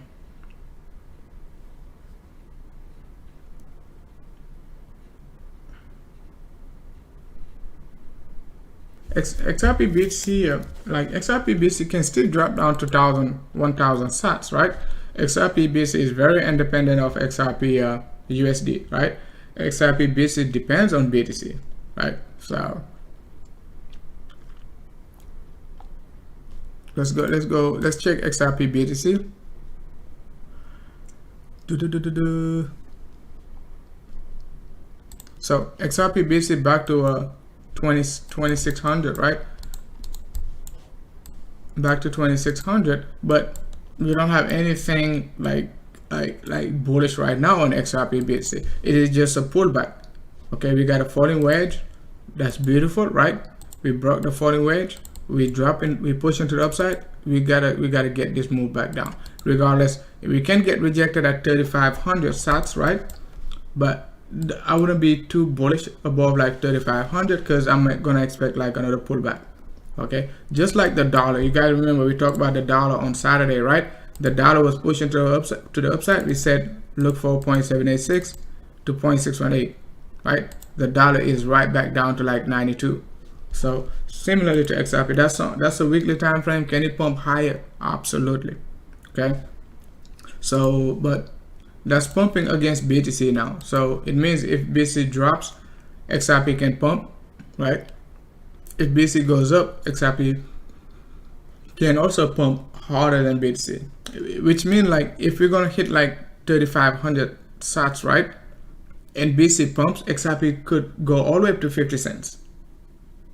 XRP BTC, like XRP BTC can still drop down to 1,000 sats, right? XRP BTC is very independent of XRP USD, right? XRP BTC depends on BTC, right? So let's check XRP BTC. So XRP BTC back to 2600, right? Back to 2600, but we don't have anything like bullish right now on XRP BTC. It is just a pullback. Okay, we got a falling wedge. That's beautiful, right? We broke the falling wedge. We drop in, we push into the upside. We gotta get this move back down. Regardless, we can get rejected at 3,500 sats, right? But I wouldn't be too bullish above like 3,500 because I'm gonna expect like another pullback. Okay, just like the dollar. You guys remember we talked about the dollar on Saturday, right? The dollar was pushing to the upside. We said look for 0.786 to 0.618, right? The dollar is right back down to like 92. So similarly to XRP, that's a weekly time frame. Can it pump higher? Absolutely. Okay. So, but that's pumping against BTC now. So it means if BTC drops, XRP can pump, right? If BTC goes up, XRP can also pump harder than BTC, which means like if we're gonna hit like 3,500 sats, right, and BTC pumps, XRP could go all the way up to 50 cents.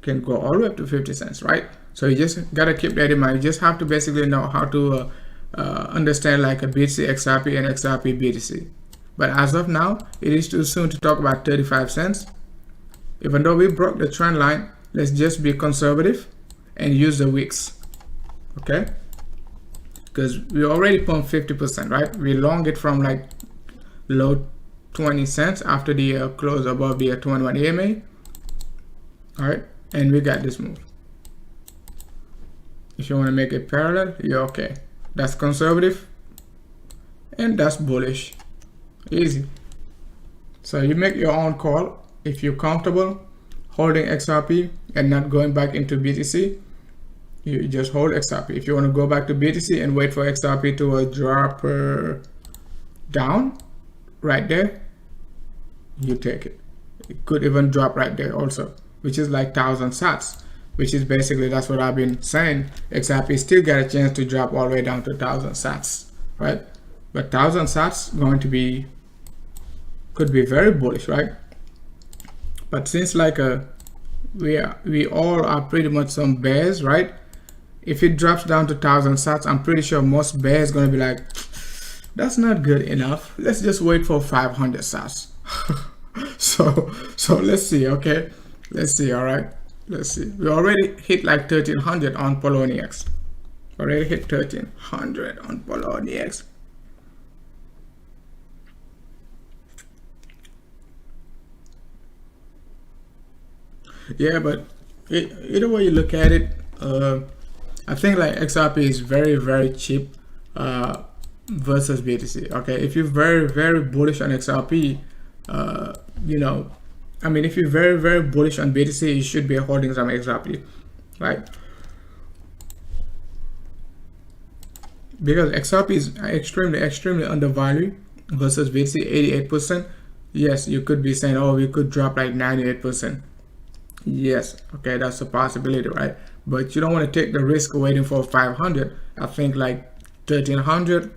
Can go all the way up to 50 cents, right? So you just gotta keep that in mind. You just have to basically know how to understand like a BTC XRP and XRP BTC. But as of now, it is too soon to talk about 35 cents. Even though we broke the trend line, let's just be conservative and use the wicks, okay? Because we already pumped 50%, right? We long it from like low 20 cents after the close above the 21 EMA. All right, and we got this move. If you want to make it parallel, you're okay. That's conservative and that's bullish. Easy. So you make your own call. If you're comfortable holding XRP and not going back into BTC, you just hold XRP. If you want to go back to BTC and wait for XRP to drop down right there, you take it. It could even drop right there also, which is like 1,000 sats, which is basically, that's what I've been saying. XRP still got a chance to drop all the way down to 1,000 sats, right? But 1,000 sats could be very bullish, right? But since like we all are pretty much some bears, right? If it drops down to 1,000 sats, I'm pretty sure most bears gonna be like, that's not good enough. Let's just wait for 500 sats. so let's see, okay? Let's see, all right? Let's see. We already hit like 1,300 on Poloniex. Already hit 1,300 on Poloniex. Yeah, but either way you look at it, I think like XRP is very, very cheap versus BTC. Okay, if you're very, very bullish on XRP, you know, I mean, if you're very, very bullish on BTC, you should be holding some XRP, right? Because XRP is extremely, extremely undervalued versus BTC, 88%. Yes, you could be saying, oh, we could drop like 98%. Yes, okay, that's a possibility, right? But you don't want to take the risk of waiting for 500. I think like 1,300,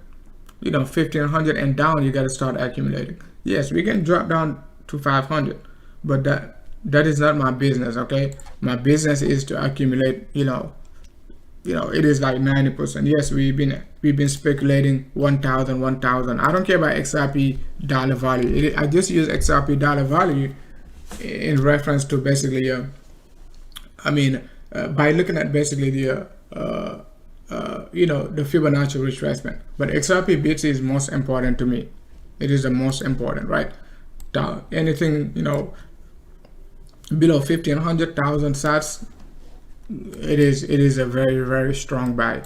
you know, 1,500 and down, you got to start accumulating. Yes, we can drop down to 500, but that is not my business. Okay, my business is to accumulate, it is like 90%. Yes, we've been speculating 1,000. I don't care about XRP dollar value. I just use XRP dollar value in reference to basically by looking at basically the the Fibonacci retracement. But XRP BTC is most important to me. It is the most important, right? Anything below 1,500,000 sats, it is a very, very strong buy,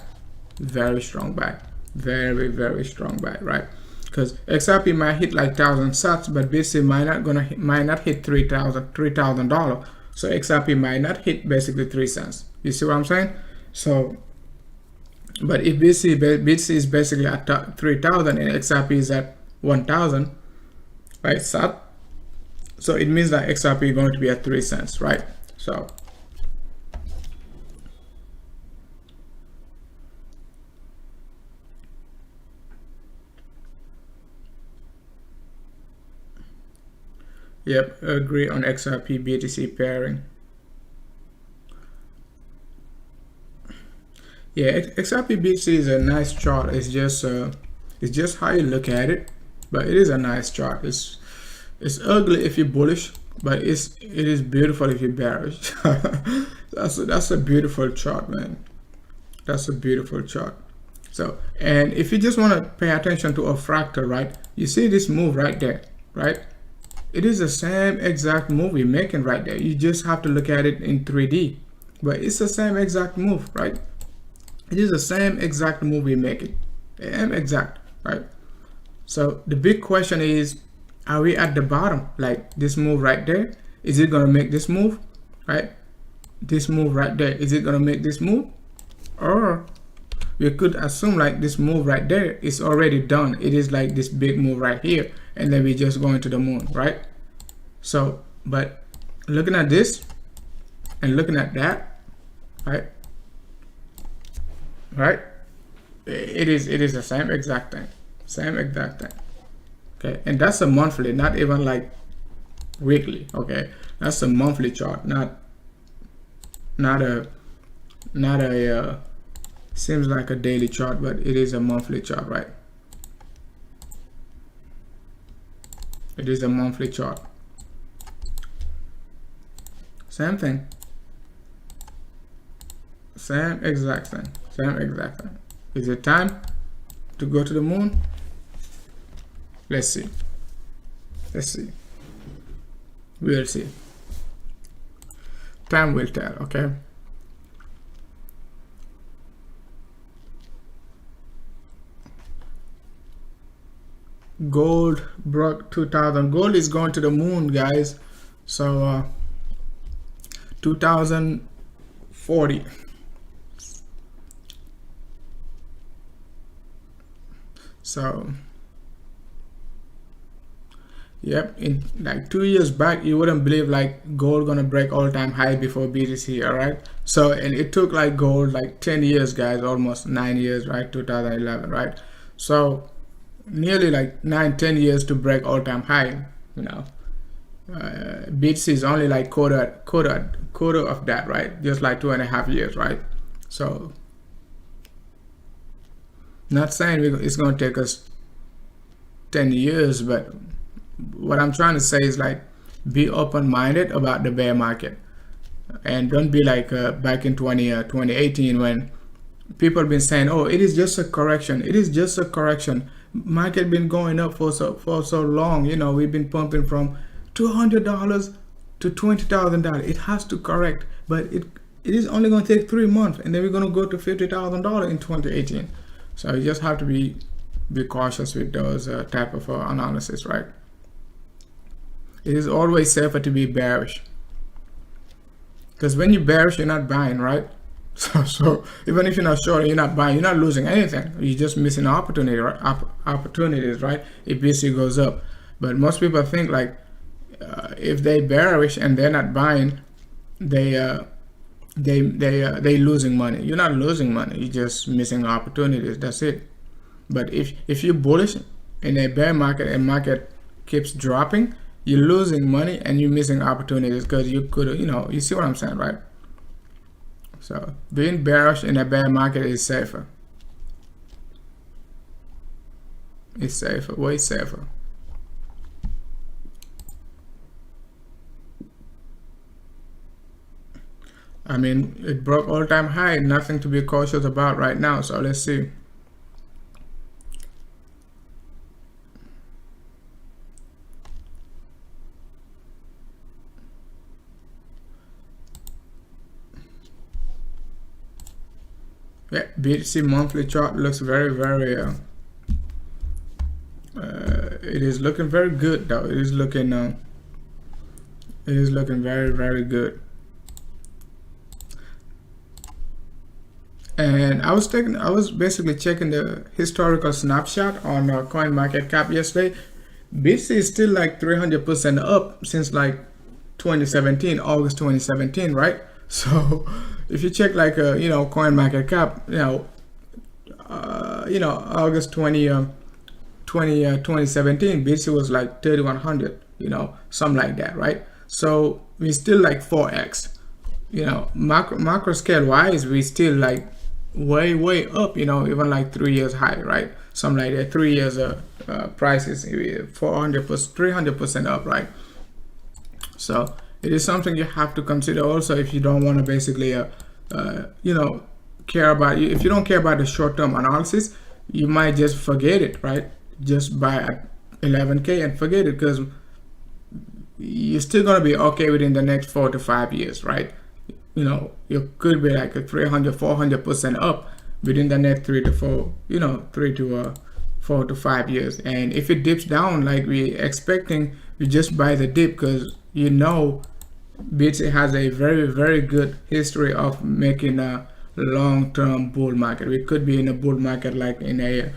very strong buy, very, very strong buy, right? Because XRP might hit like 1,000 sats, but BTC might not hit $3,000. So XRP might not hit basically 3 cents. You see what I'm saying? So, but if BTC is basically at 3,000 and XRP is at 1,000, right? Sat. So it means that XRP is going to be at 3 cents, right? So. Yep, agree on XRP BTC pairing. Yeah, XRP BTC is a nice chart. It's just how you look at it, but it is a nice chart. It's ugly if you're bullish, but it is beautiful if you're bearish. that's a beautiful chart, man. That's a beautiful chart. So, and if you just want to pay attention to a fractal, right? You see this move right there, right? It is the same exact move we're making right there. You just have to look at it in 3D, but it's the same exact move, right? It is the same exact move we're making, same exact, right? So the big question is, are we at the bottom? Like this move right there, is it gonna make this move, right? This move right there, is it gonna make this move? Or we could assume like this move right there is already done. It is like this big move right here, and then we just going to the moon, right? So, but looking at this and looking at that, right? Right? It is the same exact thing. Same exact thing. Okay, and that's a monthly, not even like weekly. Okay, that's a monthly chart, not a seems like a daily chart, but it is a monthly chart, right? It is a monthly chart. Same thing. Same exact thing. Same exact thing. Is it time to go to the moon? Let's see. Let's see. We'll see. Time will tell, okay? Gold broke 2,000. Gold is going to the moon, guys. So 2040. So yep, in like 2 years back, you wouldn't believe like gold gonna break all-time high before BTC. All right, so and it took like gold like 10 years, guys, almost 9 years, right? 2011, right? So nearly like 9-10 years to break all-time high. BTC is only like quarter of that, right? Just like 2.5 years, right? So not saying it's going to take us 10 years, but what I'm trying to say is like be open-minded about the bear market, and don't be like back in 2018 when people been saying, oh, it is just a correction. It is just a correction. Market been going up for so long. We've been pumping from $200 to $20,000. It has to correct, but it is only going to take 3 months, and then we're going to go to $50,000 in 2018. So you just have to be cautious with those type of analysis, right? It is always safer to be bearish, because when you're bearish, you're not buying, right? So even if you're not short, you're not buying, you're not losing anything. You're just missing opportunity, right? Opportunities, right? If BTC goes up. But most people think like if they bearish and they're not buying, they losing money. You're not losing money. You're just missing opportunities. That's it. But if you're bullish in a bear market and market keeps dropping, you're losing money and you're missing opportunities because you could, you see what I'm saying, right? So being bearish in a bear market is safer. It's safer, way safer. I mean, it broke all-time high, nothing to be cautious about right now. So let's see. Yeah, BTC monthly chart looks very, it is looking very good though. It is looking very, very good. And I was basically checking the historical snapshot on CoinMarketCap yesterday. BTC is still like 300% up since like 2017, August 2017, right? So if you check like CoinMarketCap, August 2017, BTC was like 3100, something like that, right? So we still like 4x, macro scale wise, we still like way up, even like 3 years high, right? Something like that. 3 years prices 300% up, right? So it is something you have to consider also if you don't want to basically care about, if you don't care about the short-term analysis, you might just forget it, right? Just buy at 11k and forget it, because you're still going to be okay within the next 4 to 5 years, right? You could be like a 300-400% up within the next 3 to 4 to 5 years. And if it dips down like we're expecting, you just buy the dip, because BTC has a very good history of making a long-term bull market. We could be in a bull market like in a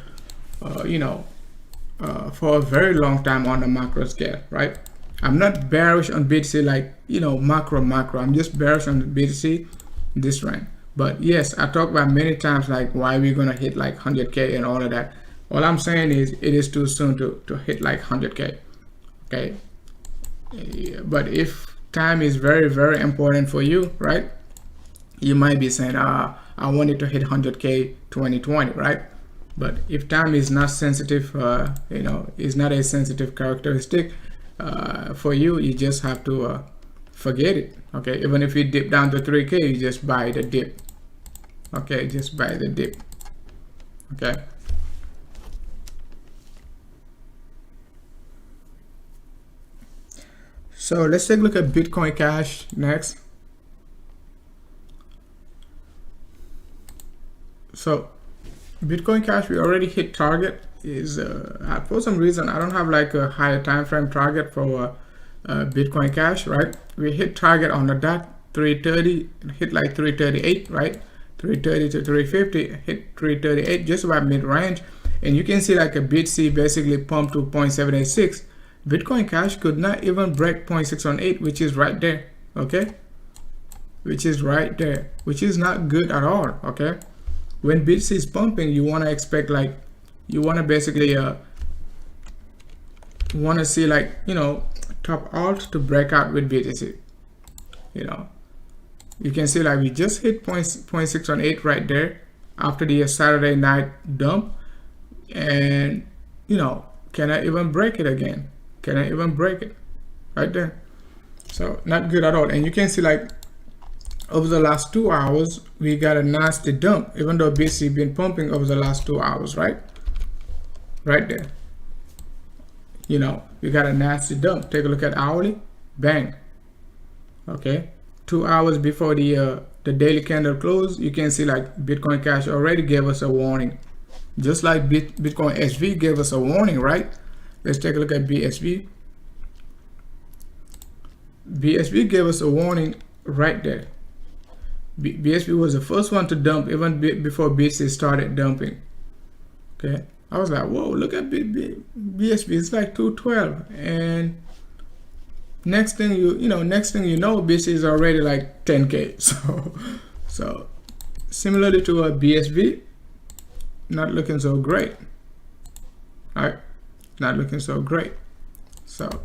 for a very long time on the macro scale, right? I'm not bearish on BTC like macro. I'm just bearish on the BTC this range. But yes, I talked about many times like why we're gonna hit like 100k and all of that. All I'm saying is it is too soon to hit like 100k. Okay, but if time is very important for you, right? You might be saying, I wanted to hit 100k 2020, right? But if time is not sensitive, is not a sensitive characteristic for you, you just have to forget it. Okay, even if you dip down to 3k, you just buy the dip. Okay, just buy the dip. Okay. So let's take a look at Bitcoin Cash next. So Bitcoin Cash, we already hit target. Is for some reason I don't have like a higher time frame target for Bitcoin Cash, right? We hit target on the dot 330, hit like 338, right? 330 to 350, hit 338, just about mid range. And you can see like a BTC basically pumped to 0.786. Bitcoin Cash could not even break 0.618, which is right there. Okay, which is right there, which is not good at all. Okay, when BTC is pumping, you want to expect like, you want to basically want to see like top alt to break out with BTC. You can see like we just hit 0.618 right there after the Saturday night dump, and can I even break it again? Can I even break it? Right there. So not good at all. And you can see like over the last 2 hours we got a nasty dump, even though BTC been pumping over the last 2 hours, right? Right there. We got a nasty dump. Take a look at hourly. Bang. Okay, 2 hours before the daily candle close, you can see like Bitcoin Cash already gave us a warning, just like Bitcoin SV gave us a warning, right? Let's take a look at BSV. BSV gave us a warning right there. BSV was the first one to dump even before BTC started dumping. Okay, I was like, whoa, look at BSV, it's like 212, and next thing you know, BTC is already like 10k. So similarly to a BSV, not looking so great. All right, not looking so great. So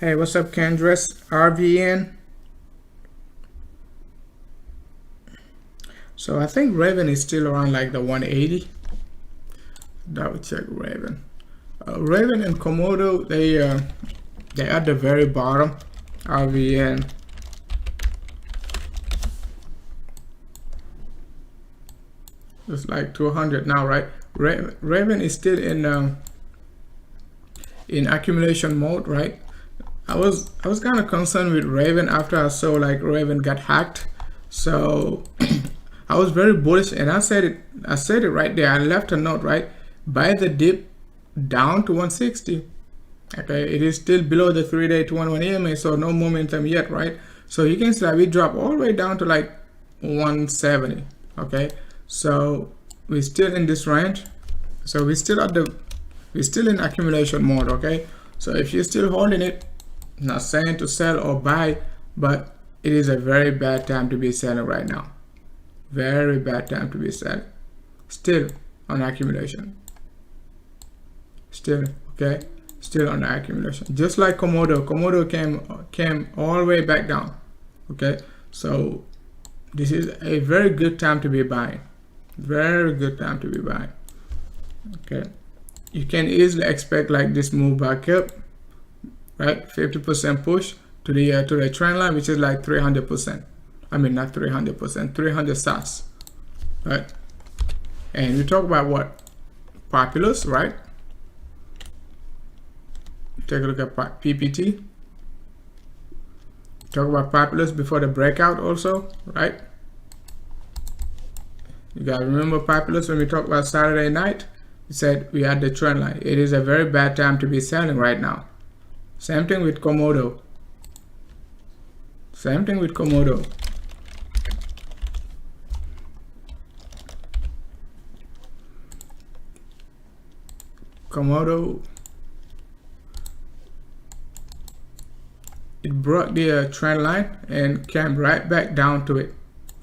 Hey, what's up, Kendris? RVN. So I think Raven is still around like the 180. Double check Raven. Raven and Komodo, they're at the very bottom. RVN. It's like 200 now, right? Raven is still in accumulation mode, right? I was kind of concerned with Raven after I saw like Raven got hacked. So I was very bullish, and I said it right there. I left a note, right? Buy the dip down to 160. Okay, it is still below the 3-day 211 EMA, so no momentum yet, right? So you can see that we drop all the way down to like 170. Okay, so we're still in this range. So we're still in accumulation mode. Okay, so if you're still holding it, not saying to sell or buy, but it is a very bad time to be selling right now. Very bad time to be selling. Still on accumulation. Still, okay, still on the accumulation. Just like Komodo. Komodo came all the way back down. Okay, so this is a very good time to be buying. Very good time to be buying. Okay, you can easily expect like this move back up, right? 50% push to the trend line, which is like 300%. I mean, not 300%, 300 sats, right? And we talk about what? Populous, right? Take a look at PPT. Talk about Populous before the breakout also, right? You gotta remember Populous when we talk about Saturday night. We said we had the trend line. It is a very bad time to be selling right now. Same thing with Komodo. Same thing with Komodo. Komodo, it broke the trend line and came right back down to it.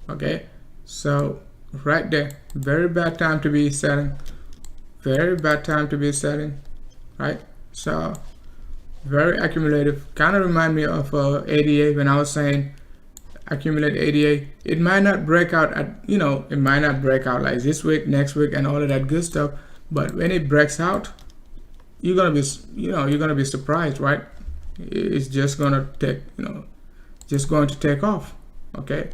Okay, so right there, very bad time to be selling. Very bad time to be selling, right? So very accumulative. Kind of remind me of ADA when I was saying accumulate ADA. It might not break out at, it might not break out like this week, next week, and all of that good stuff. But when it breaks out, you're gonna be surprised, right? It's just gonna take, just going to take off. Okay,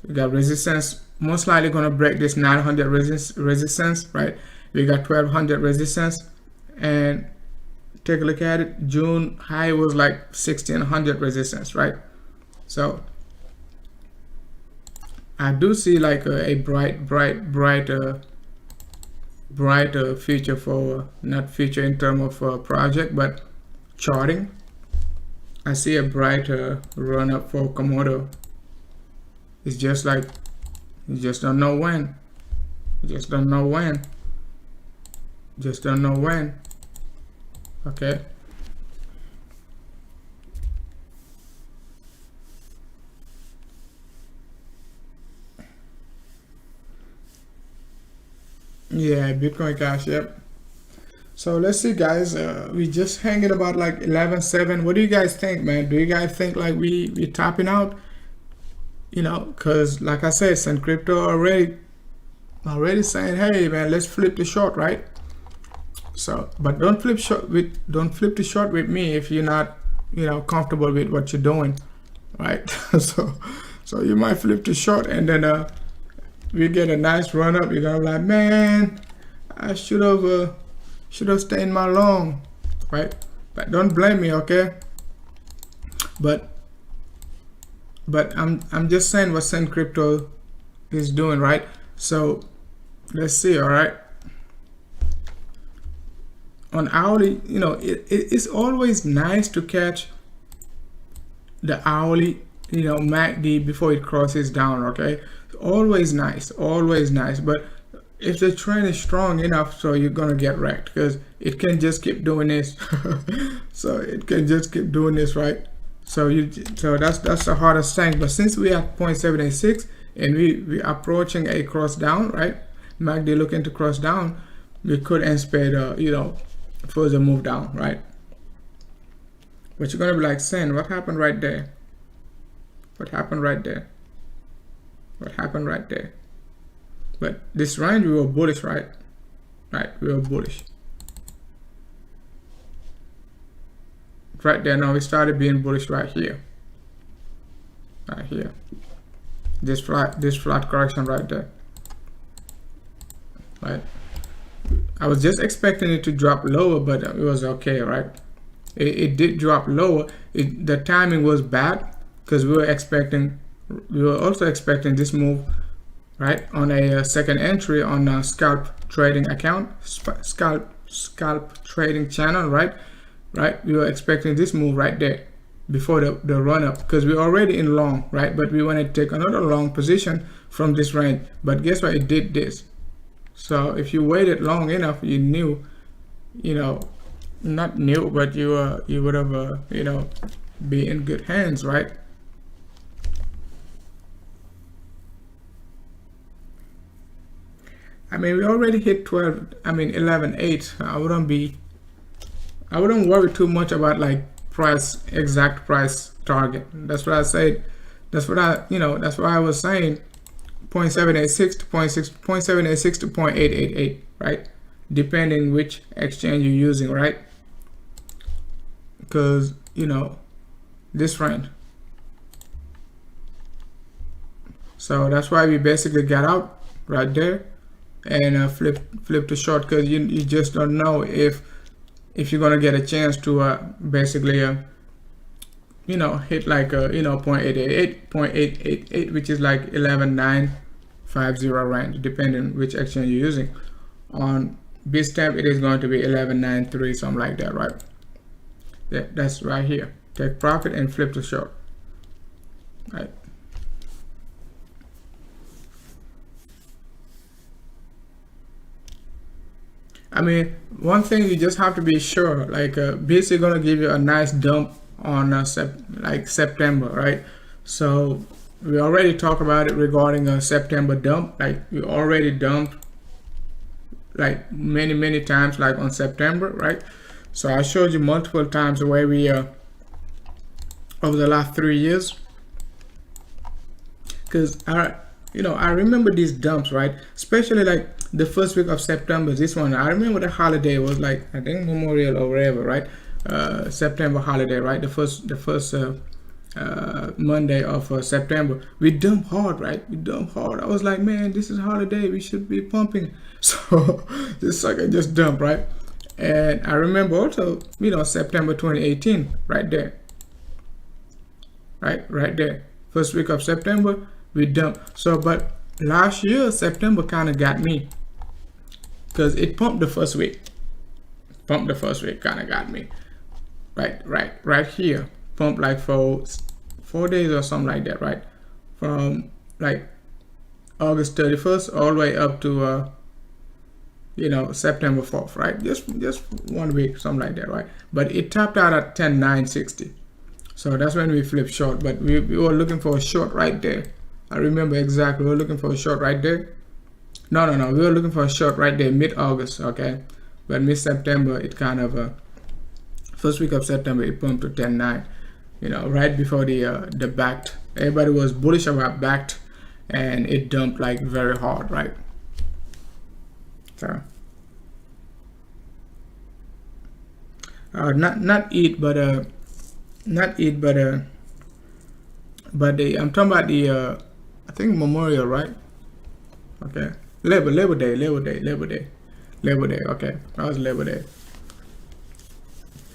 we got resistance, most likely gonna break this 900 resistance, right? We got 1200 resistance, and take a look at it. June high was like 1600 resistance, right? So I do see like a brighter future for, not future in terms of project, but charting. I see a brighter run up for Komodo. It's just like, you just don't know when. You just don't know when. Just don't know when. Okay. Yeah, Bitcoin Cash, yep. So let's see, guys. We just hanging about like 11.7. What do you guys think, man? Do you guys think like we topping out? Because like I said, some crypto already saying, hey man, let's flip the short, right? So, but don't flip the short with me if you're not, comfortable with what you're doing, right? so you might flip the short, and then we get a nice run up. You're gonna be like, man, I should have stayed in my long, right? But don't blame me, okay? But I'm just saying what Sun Crypto is doing, right? So let's see. All right, on hourly, it's always nice to catch the hourly, MACD before it crosses down. Okay, always nice, but if the trend is strong enough, so you're gonna get wrecked, because it can just keep doing this. So it can just keep doing this, right? So that's the hardest thing. But since we have 0.786 and we approaching a cross down, right? MACD looking to cross down, we could anticipate further move down, right? But you're gonna be like, Sen, what happened right there? What happened right there? What happened right there? But this range, we were bullish, right? Right, we were bullish. Right there, now we started being bullish right here. Right here. This flat correction right there. Right. I was just expecting it to drop lower, but it was okay, right? It did drop lower. The timing was bad because we were also expecting this move, right, on a second entry on a scalp trading account, scalp trading channel, right? We were expecting this move right there before the run up, because we're already in long, right? But we want to take another long position from this range. But guess what? It did this. So if you waited long enough, you knew, not knew, but you would have, be in good hands, right? I mean, we already hit 11.8. I wouldn't worry too much about like exact price target. That's what I said. That's why I was saying 0.786 to 0.786 to 0.888, right? Depending which exchange you're using, right? Because this range. So that's why we basically got out right there and flip to short, because you just don't know if you're gonna get a chance to basically hit like 0.888, which is like 11.950 range, depending which exchange you're using. On Bitstamp, it is going to be 11.93, something like that, right? That's right here. Take profit and flip to short, right? I mean, one thing you just have to be sure, like Bits is gonna give you a nice dump on September, right? So we already talked about it regarding a September dump. Like we already dumped like many times, like on September, right? So I showed you multiple times the way we over the last 3 years, because I remember these dumps, right? Especially like the first week of September. This one, I remember the holiday was like, I think Memorial or whatever, right? September holiday, right? The first Monday of September. We dump hard, right? We dump hard. I was like, man, this is holiday, we should be pumping. So this sucker just dumped, right? And I remember also, September 2018, right there. Right there. First week of September, we dumped. So, but last year, September kind of got me, because it pumped the first week. Kind of got me. Right here. Pumped like for 4 days or something like that, right? From like August 31st all the way up to September 4th, right? Just 1 week, something like that, right? But it topped out at 10,960. So that's when we flipped short. But we were looking for a short right there. I remember exactly. We were looking for a short right there. No. We were looking for a short right there, mid-August, okay? But mid-September, it kind of first week of September, it pumped to 10.9. Right before the backed. Everybody was bullish about backed, and it dumped like very hard, right? So not ETH, but I'm talking about the I think Memorial, right? Okay, Labor Day. Okay, that was Labor Day.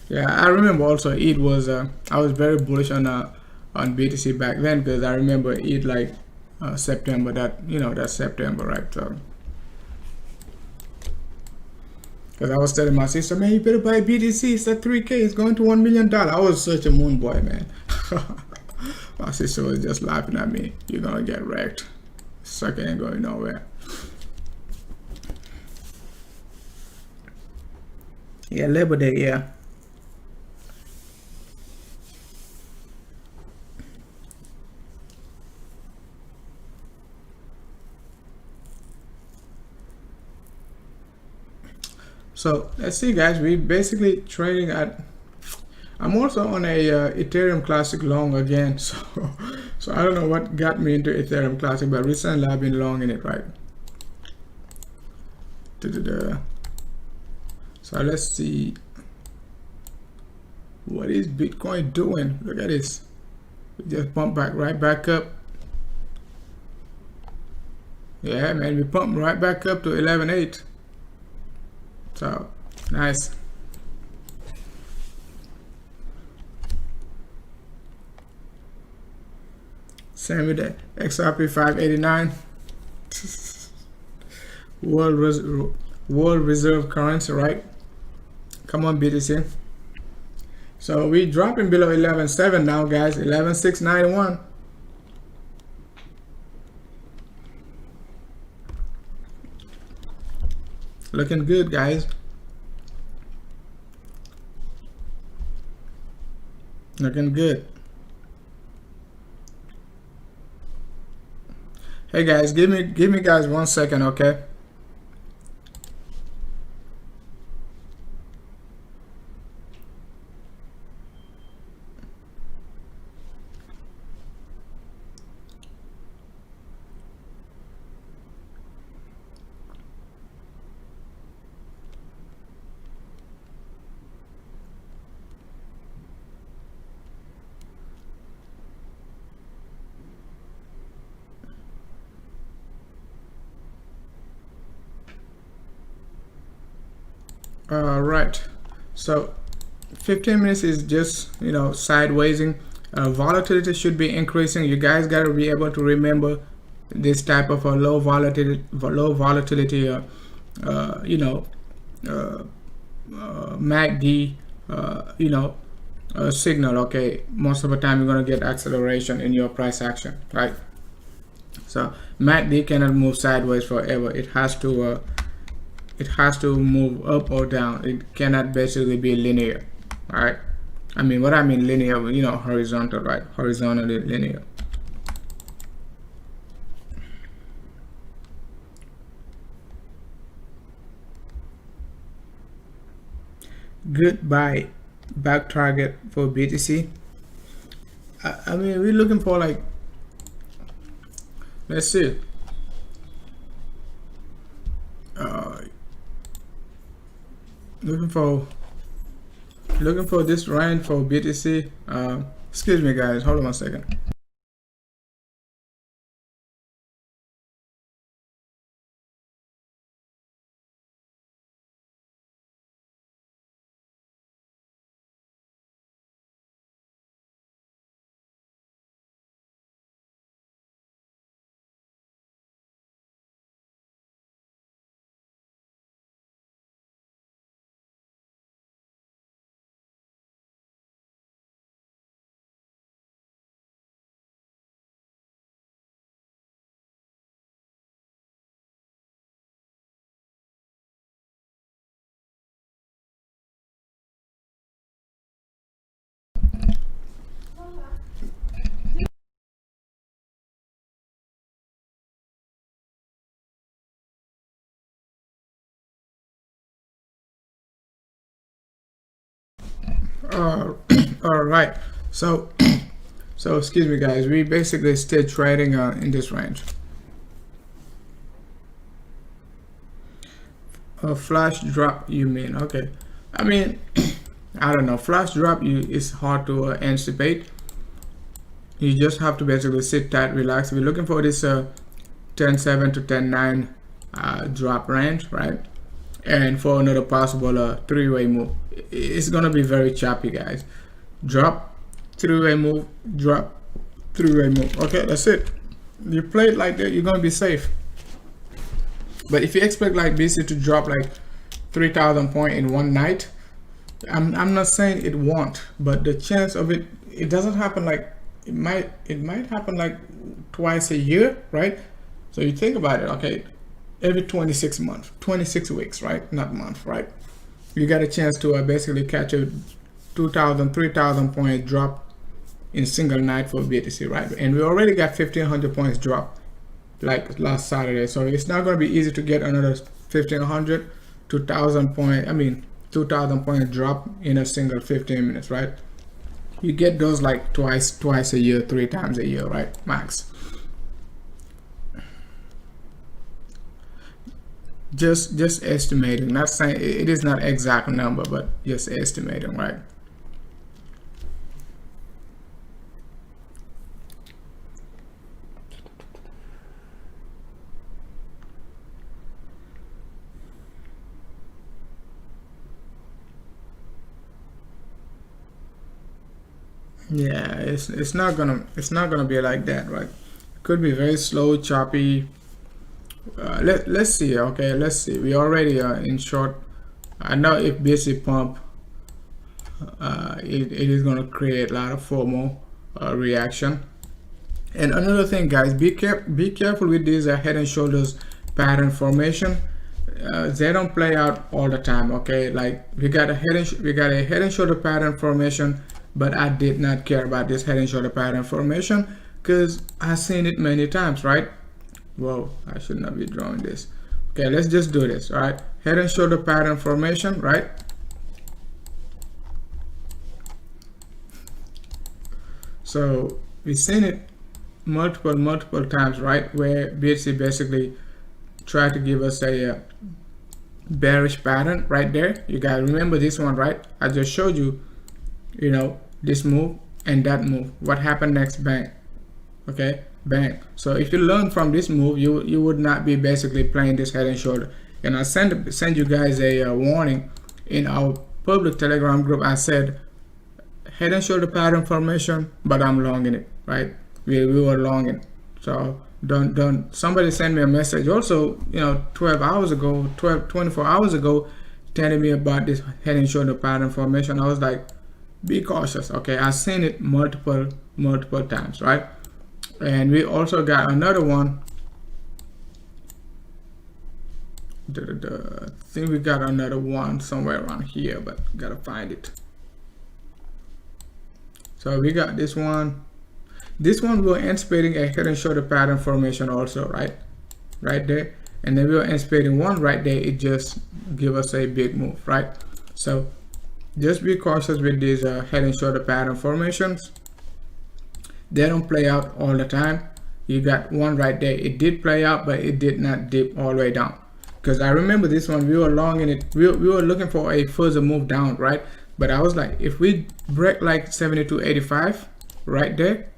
Yeah, I remember also ETH was I was very bullish on BTC back then, because I remember ETH like September, that's September, right? So because I was telling my sister, man, you better buy BTC, it's at 3K, it's going to $1 million. I was such a moon boy, man. My sister was just laughing at me. You're gonna get wrecked. Sucker ain't going nowhere. Yeah, Labor Day, yeah. So let's see, guys, we basically trading at I'm also on a Ethereum Classic long again, so I don't know what got me into Ethereum Classic, but recently I've been long in it, right? So let's see, what is Bitcoin doing? Look at this, we just pumped right back up. Yeah, man, we pumped right back up to 11.8. So nice. Same with the XRP 589. World reserve currency, right? Come on, BTC. So we dropping below 11.7 now, guys. 11.691. Looking good, guys. Looking good. Hey guys, give me guys 1 second, okay? Right, so 15 minutes is just, you know, sidewaysing. Volatility should be increasing. You guys got to be able to remember this type of a low volatility you know, MACD you know, signal. Okay, most of the time you're going to get acceleration in your price action, right? So MACD cannot move sideways forever. It has to move up or down. It cannot basically be linear. All right, I mean, what I mean linear, you know, horizontal, right? Horizontally linear. Goodbye back target for BTC. I mean, we're looking for, like, let's see, looking for this range for BTC. Excuse me guys, hold on 1 second. All right, so excuse me guys, we basically stay trading in this range. A flash drop, you mean? Okay, I mean, I don't know, flash drop is hard to anticipate. You just have to basically sit tight, relax. We're looking for this 10.7 to 10.9 drop range, right? And for another possible three-way move. It's gonna be very choppy, guys. Drop, three-way move, drop, three-way move. Okay, that's it. You play it like that, you're gonna be safe. But if you expect like BC to drop like 3,000 points in one night, I'm not saying it won't, but the chance of it doesn't happen. Like it might happen like twice a year, right? So you think about it, okay, every 26 weeks, right? Not month, right? You got a chance to basically catch a 2,000, 3,000 point drop in single night for BTC, right? And we already got 1,500 points drop like last Saturday, so it's not going to be easy to get another 1,500, 2,000 point, I mean 2,000 point drop in a single 15 minutes, right? You get those like twice a year, 3 times a year, right? Max. Just estimating, not saying it is not exact number, but just estimating, right? Yeah, it's not gonna be like that, right? It could be very slow, choppy. Let's see. Okay, let's see. We already are in short. I know if BSV pump, it is gonna create a lot of FOMO reaction. And another thing, guys, be careful with these head and shoulders pattern formation. They don't play out all the time. Okay, like we got a head and shoulder pattern formation, but I did not care about this head and shoulder pattern formation because I've seen it many times, right? Whoa, I should not be drawing this. Okay, let's just do this. All right, head and shoulder pattern formation, right? So we've seen it multiple times, right? Where BSV basically try to give us a bearish pattern right there. You guys remember this one, right? I just showed you, you know, this move and that move. What happened next? Bang. Okay, bang. So if you learn from this move, you would not be basically playing this head and shoulder. And I send you guys a warning in our public Telegram group. I said head and shoulder pattern formation, but I'm longing it, right? We were longing. So don't somebody send me a message also, you know, 24 hours ago telling me about this head and shoulder pattern formation. I was like, be cautious. Okay, I've seen it multiple times, right? And we also got another one. I think we got another one somewhere around here, but gotta find it. So we got this one. This one we're anticipating a head and shoulder pattern formation also, right there. And then we were anticipating one right there. It just give us a big move, right? So just be cautious with these head and shoulder pattern formations. They don't play out all the time. You got one right there. It did play out, but it did not dip all the way down. Because I remember this one, we were long in it. We were looking for a further move down, right? But I was like, if we break like 72.85 right there,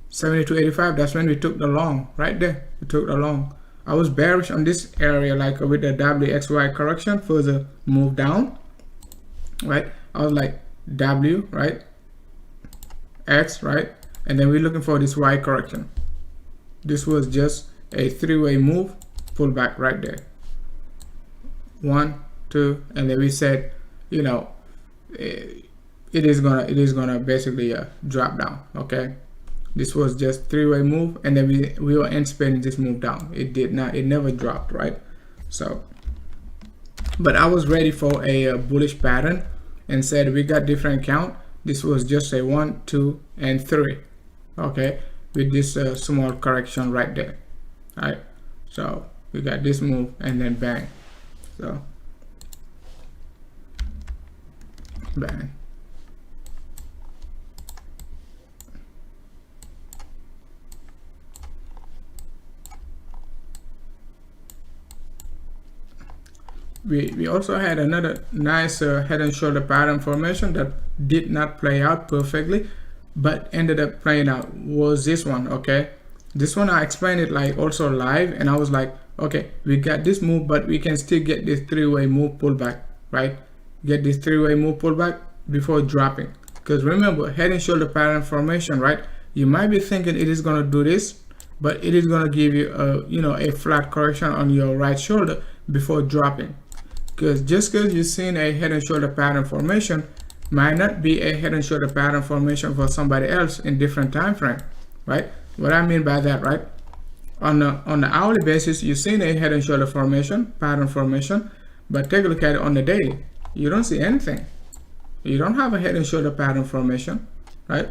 72.85, that's when we took the long right there. We took the long. I was bearish on this area, like with the WXY correction, further move down, right? I was like W, right? X, right? And then we're looking for this Y correction. This was just a three-way move, pull back right there. 1, 2, and then we said, you know, it is gonna basically drop down. Okay, this was just three-way move, and then we were anticipating this move down. It did not, it never dropped, right? So, but I was ready for a bullish pattern and said we got different count. This was just a 1, 2, and 3. Okay, with this small correction right there. All right, so we got this move and then bang. So bang. We also had another nice head and shoulder pattern formation that did not play out perfectly, but ended up playing out. Was this one. Okay, this one I explained it like also live, and I was like, okay, we got this move, but we can still get this three-way move pullback, right? Get this three-way move pullback before dropping. Because remember, head and shoulder pattern formation, right? You might be thinking it is going to do this, but it is going to give you a, you know, a flat correction on your right shoulder before dropping. Because just because you've seen a head and shoulder pattern formation might not be a head and shoulder pattern formation for somebody else in different time frame, right? What I mean by that, right? On the hourly basis, you've seen a head and shoulder formation, pattern formation, but take a look at it on the daily. You don't see anything. You don't have a head and shoulder pattern formation, right?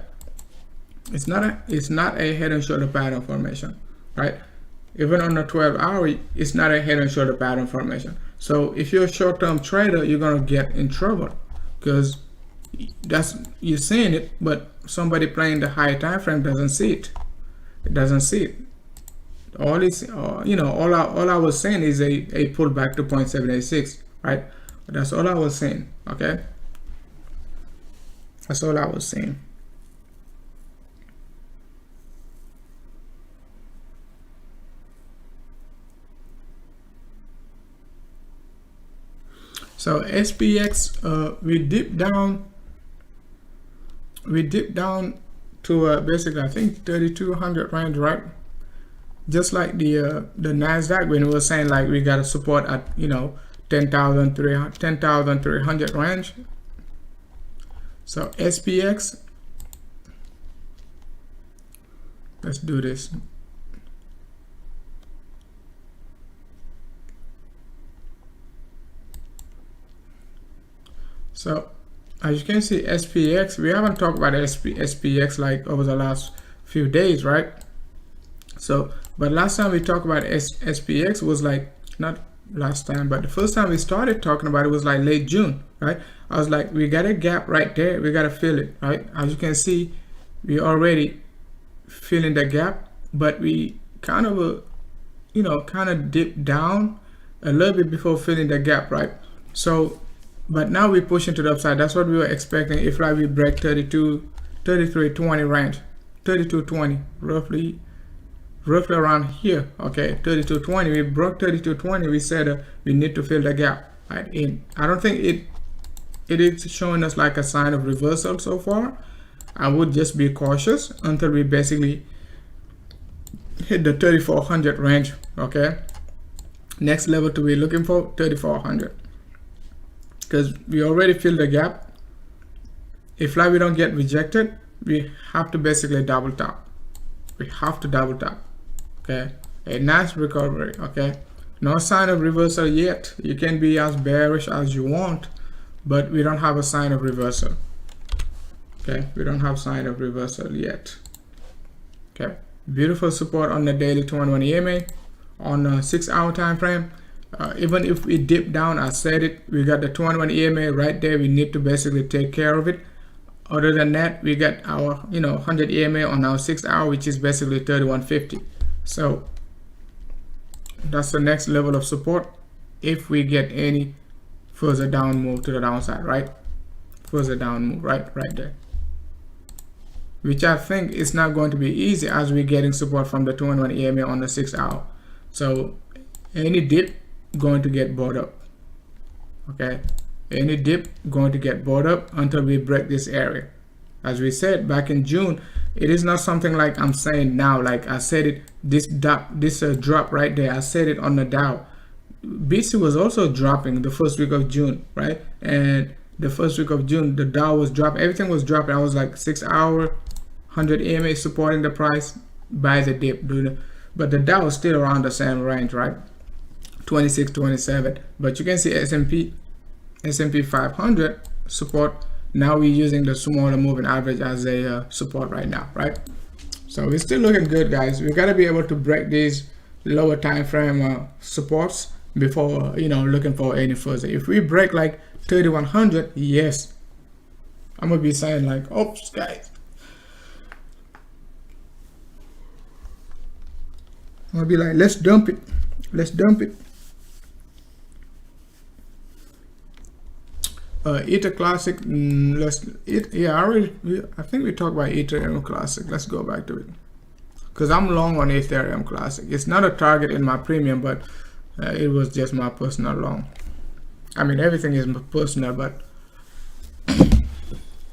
It's not a head and shoulder pattern formation, right? Even on the 12-hour, it's not a head and shoulder pattern formation. So if you're a short-term trader, you're gonna get in trouble because That's, you're seeing it, but somebody playing the high time frame doesn't see it. It doesn't see it. All is, you know, all I was saying is a pullback to 0.786, right? That's all I was saying. Okay, that's all I was saying. So SPX, we dipped down to basically I think 3200 range, right? Just like the Nasdaq, when we were saying like we got to support at, you know, 10,300 range. So SPX, let's do this. So as you can see, SPX, we haven't talked about SPX like over the last few days, right? So, but last time we talked about SPX was like, not last time, but the first time we started talking about it was like late June, right? I was like, we got a gap right there, we got to fill it, right? As you can see, we already filling the gap, but we kind of, you know, kind of dipped down a little bit before filling the gap, right? So, but now we're pushing to the upside. That's what we were expecting. If like we break 33.20 range, 32.20, roughly around here. Okay, 32.20. We broke 32.20. We said we need to fill the gap. Right? I don't think it is showing us like a sign of reversal so far. I would just be cautious until we basically hit the 3400 range. Okay, next level to be looking for 3400. Because we already filled the gap. If like we don't get rejected, we have to basically double tap. We have to double tap. Okay, a nice recovery. Okay, no sign of reversal yet. You can be as bearish as you want, but we don't have a sign of reversal. Okay, we don't have sign of reversal yet. Okay, beautiful support on the daily 211 EMA on a 6-hour time frame. Even if we dip down, I said it, we got the 211 EMA right there. We need to basically take care of it. Other than that, we got our, you know, 100 EMA on our 6-hour, which is basically 3150. So that's the next level of support if we get any further down move to the downside, right? Further down move, right there, which I think is not going to be easy as we're getting support from the 211 EMA on the 6-hour. So any dip going to get bought up. Okay, any dip going to get bought up until we break this area. As we said back in June, it is not something like I'm saying now. Like I said it, this drop right there, I said it on the Dow. BC was also dropping the first week of June, right? And the first week of June, the Dow was dropping, everything was dropping. I was like 6-hour, 100 EMA supporting the price, buy the dip, but the Dow was still around the same range, right? 26, 27. But you can see S&P 500 support. Now we're using the smaller moving average as a support right now, right? So we're still looking good, guys. We got to be able to break these lower time frame supports before, you know, looking for any further. If we break like 3100, yes, I'm gonna be saying like, oops, guys, I'm gonna be like, let's dump it, Ether Classic, I think we talked about Ethereum Classic. Let's go back to it, because I'm long on Ethereum Classic. It's not a target in my premium, but it was just my personal long. I mean, everything is personal, but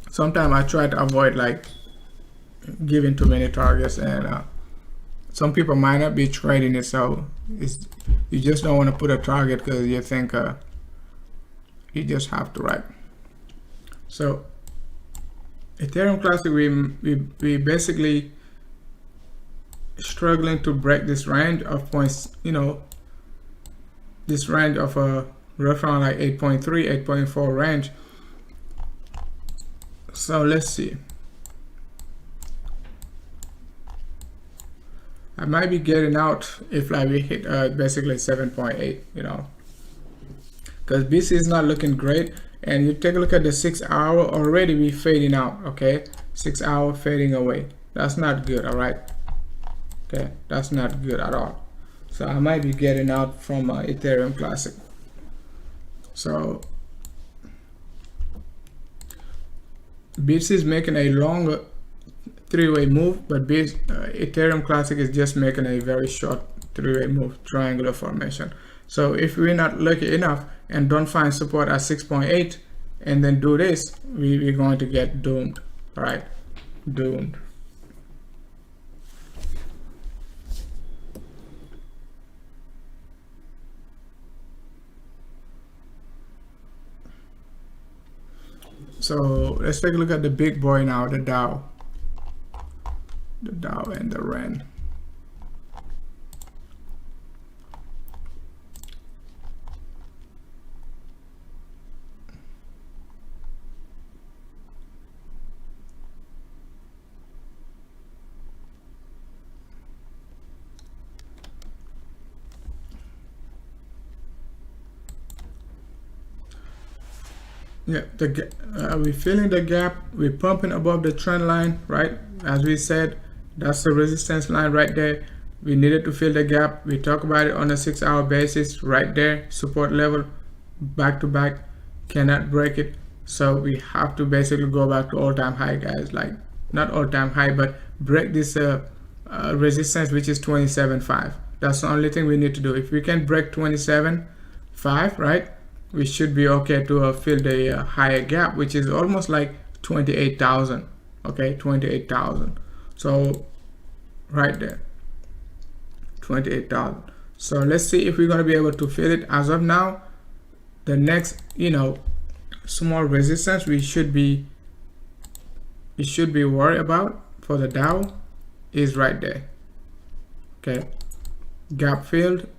sometimes I try to avoid like giving too many targets, and some people might not be trading it, so you just don't want to put a target because you think you just have to, right? So Ethereum Classic, we basically struggling to break this range of points, you know, this range of a around like 8.3, 8.4 range. So let's see. I might be getting out if like we hit basically 7.8, you know, because BC is not looking great. And you take a look at the 6 hour, already we fading out. Okay, 6 hour fading away. That's not good. All right, okay, that's not good at all. So I might be getting out from Ethereum Classic. So BTC is making a longer three-way move, but Ethereum Classic is just making a very short three-way move, triangular formation. So if we're not lucky enough and don't find support at 6.8 and then do this, we're going to get doomed. All right, doomed. So let's take a look at the big boy now, the Dow. The Dow and the RAN. Yeah, we're filling the gap. We're pumping above the trend line, right? As we said, that's the resistance line right there. We needed to fill the gap. We talk about it on a 6 hour basis right there. Support level, back to back, cannot break it. So we have to basically go back to all-time high, guys. Like, not all-time high, but break this resistance, which is 27.5. That's the only thing we need to do. If we can break 27.5, right, we should be okay to fill the higher gap, which is almost like 28,000. Okay, 28,000. So right there, 28,000. So let's see if we're going to be able to fill it. As of now, the next, small resistance we should be worried about for the Dow is right there. Okay, gap filled.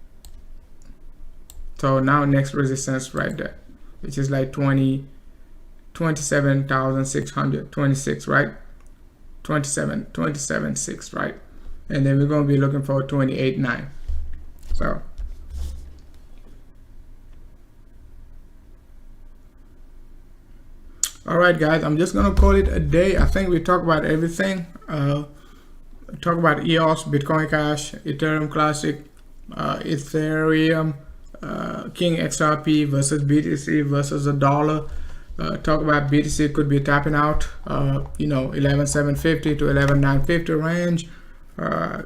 So now next resistance right there, which is like 27,626, right? 27.6, right? And then we're going to be looking for 28.9. So all right, guys, I'm just gonna call it a day. I think we talked about everything. Talk about EOS, Bitcoin Cash, Ethereum Classic, Ethereum, King XRP versus BTC versus the dollar. Talk about BTC could be tapping out, 11,750 to 11,950 range,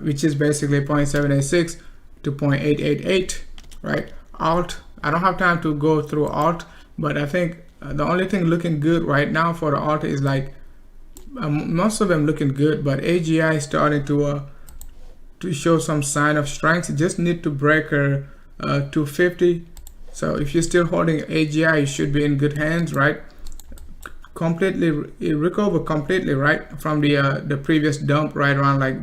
which is basically 0.786 to 0.888, right? Alt, I don't have time to go through alt, but I think the only thing looking good right now for the alt is like most of them looking good, but AGI is starting to show some sign of strength. You just need to break her 250. So if you're still holding AGI, you should be in good hands, right? Completely recover completely, right, from the previous dump right around like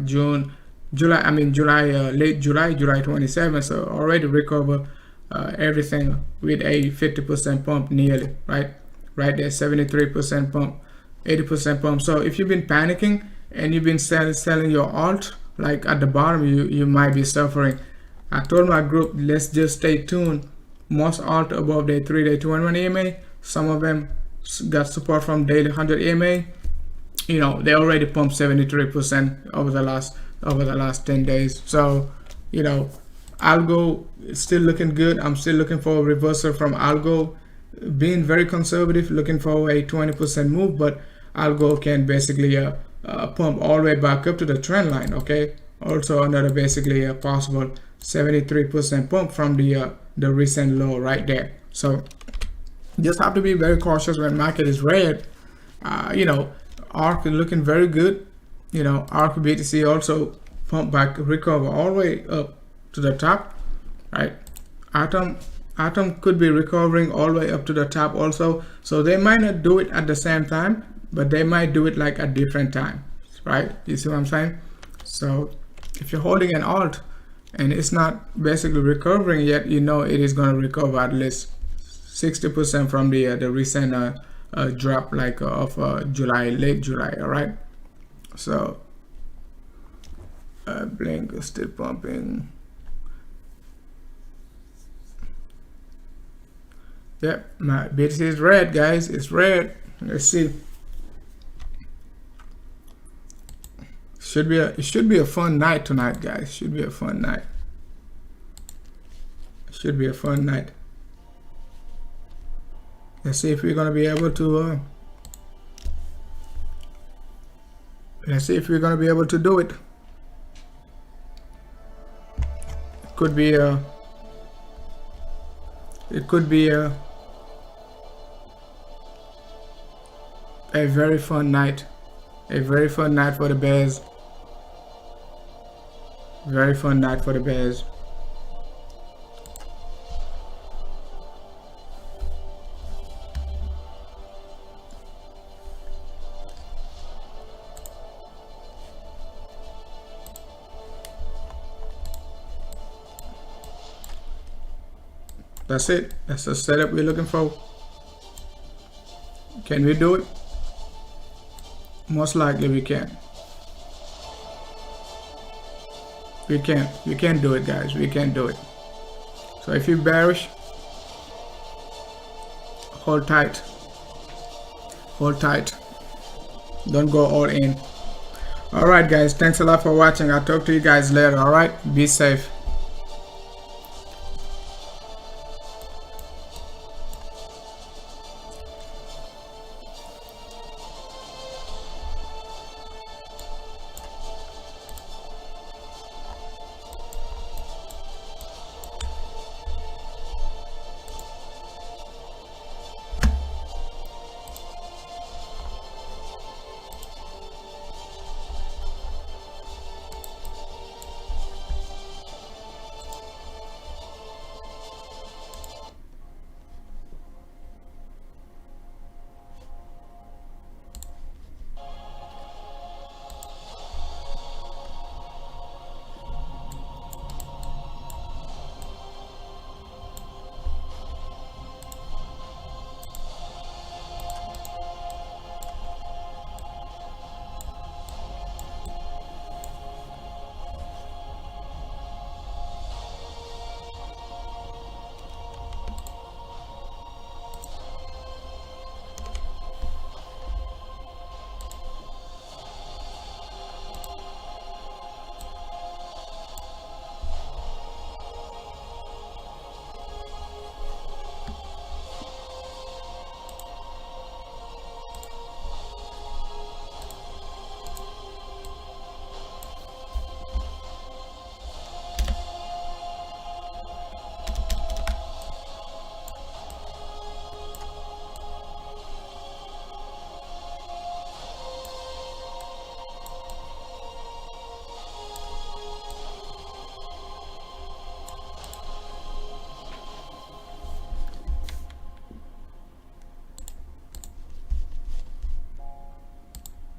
late July 27. So already recover everything with a 50% pump nearly, right there, 73% pump, 80% pump. So if you've been panicking and you've been selling your alt, like at the bottom, you might be suffering. I told my group, let's just stay tuned. Most alt above the 3-day 2-1 EMA. Some of them got support from daily 100 EMA. They already pumped 73% over the last 10 days. So Algo is still looking good. I'm still looking for a reversal from Algo, being very conservative, looking for a 20% move, but Algo can basically pump all the way back up to the trend line. Okay, also another basically a possible 73% pump from the recent low right there. So just have to be very cautious when market is red. ARK is looking very good. ARK BTC also pump back, recover all the way up to the top, right? Atom could be recovering all the way up to the top also. So they might not do it at the same time, but they might do it like at different time, right? You see what I'm saying? So if you're holding an alt and it's not basically recovering yet, it is going to recover at least 60% from the recent drop of late July. All right, so Blink is still pumping. Yep, my BTC is red, guys. It's red. Let's see. It should be a fun night tonight, guys. Should be a fun night. Should be a fun night. Let's see if we're gonna be able to. Let's see if we're gonna be able to do it. It could be a. It could be a very fun night. A very fun night for the bears. Very fun night for the bears. That's it. That's the setup we're looking for. Can we do it? Most likely we can. We can do it, guys. We can do it. So if you're bearish, hold tight. Hold tight. Don't go all in. All right, guys. Thanks a lot for watching. I'll talk to you guys later. All right. Be safe.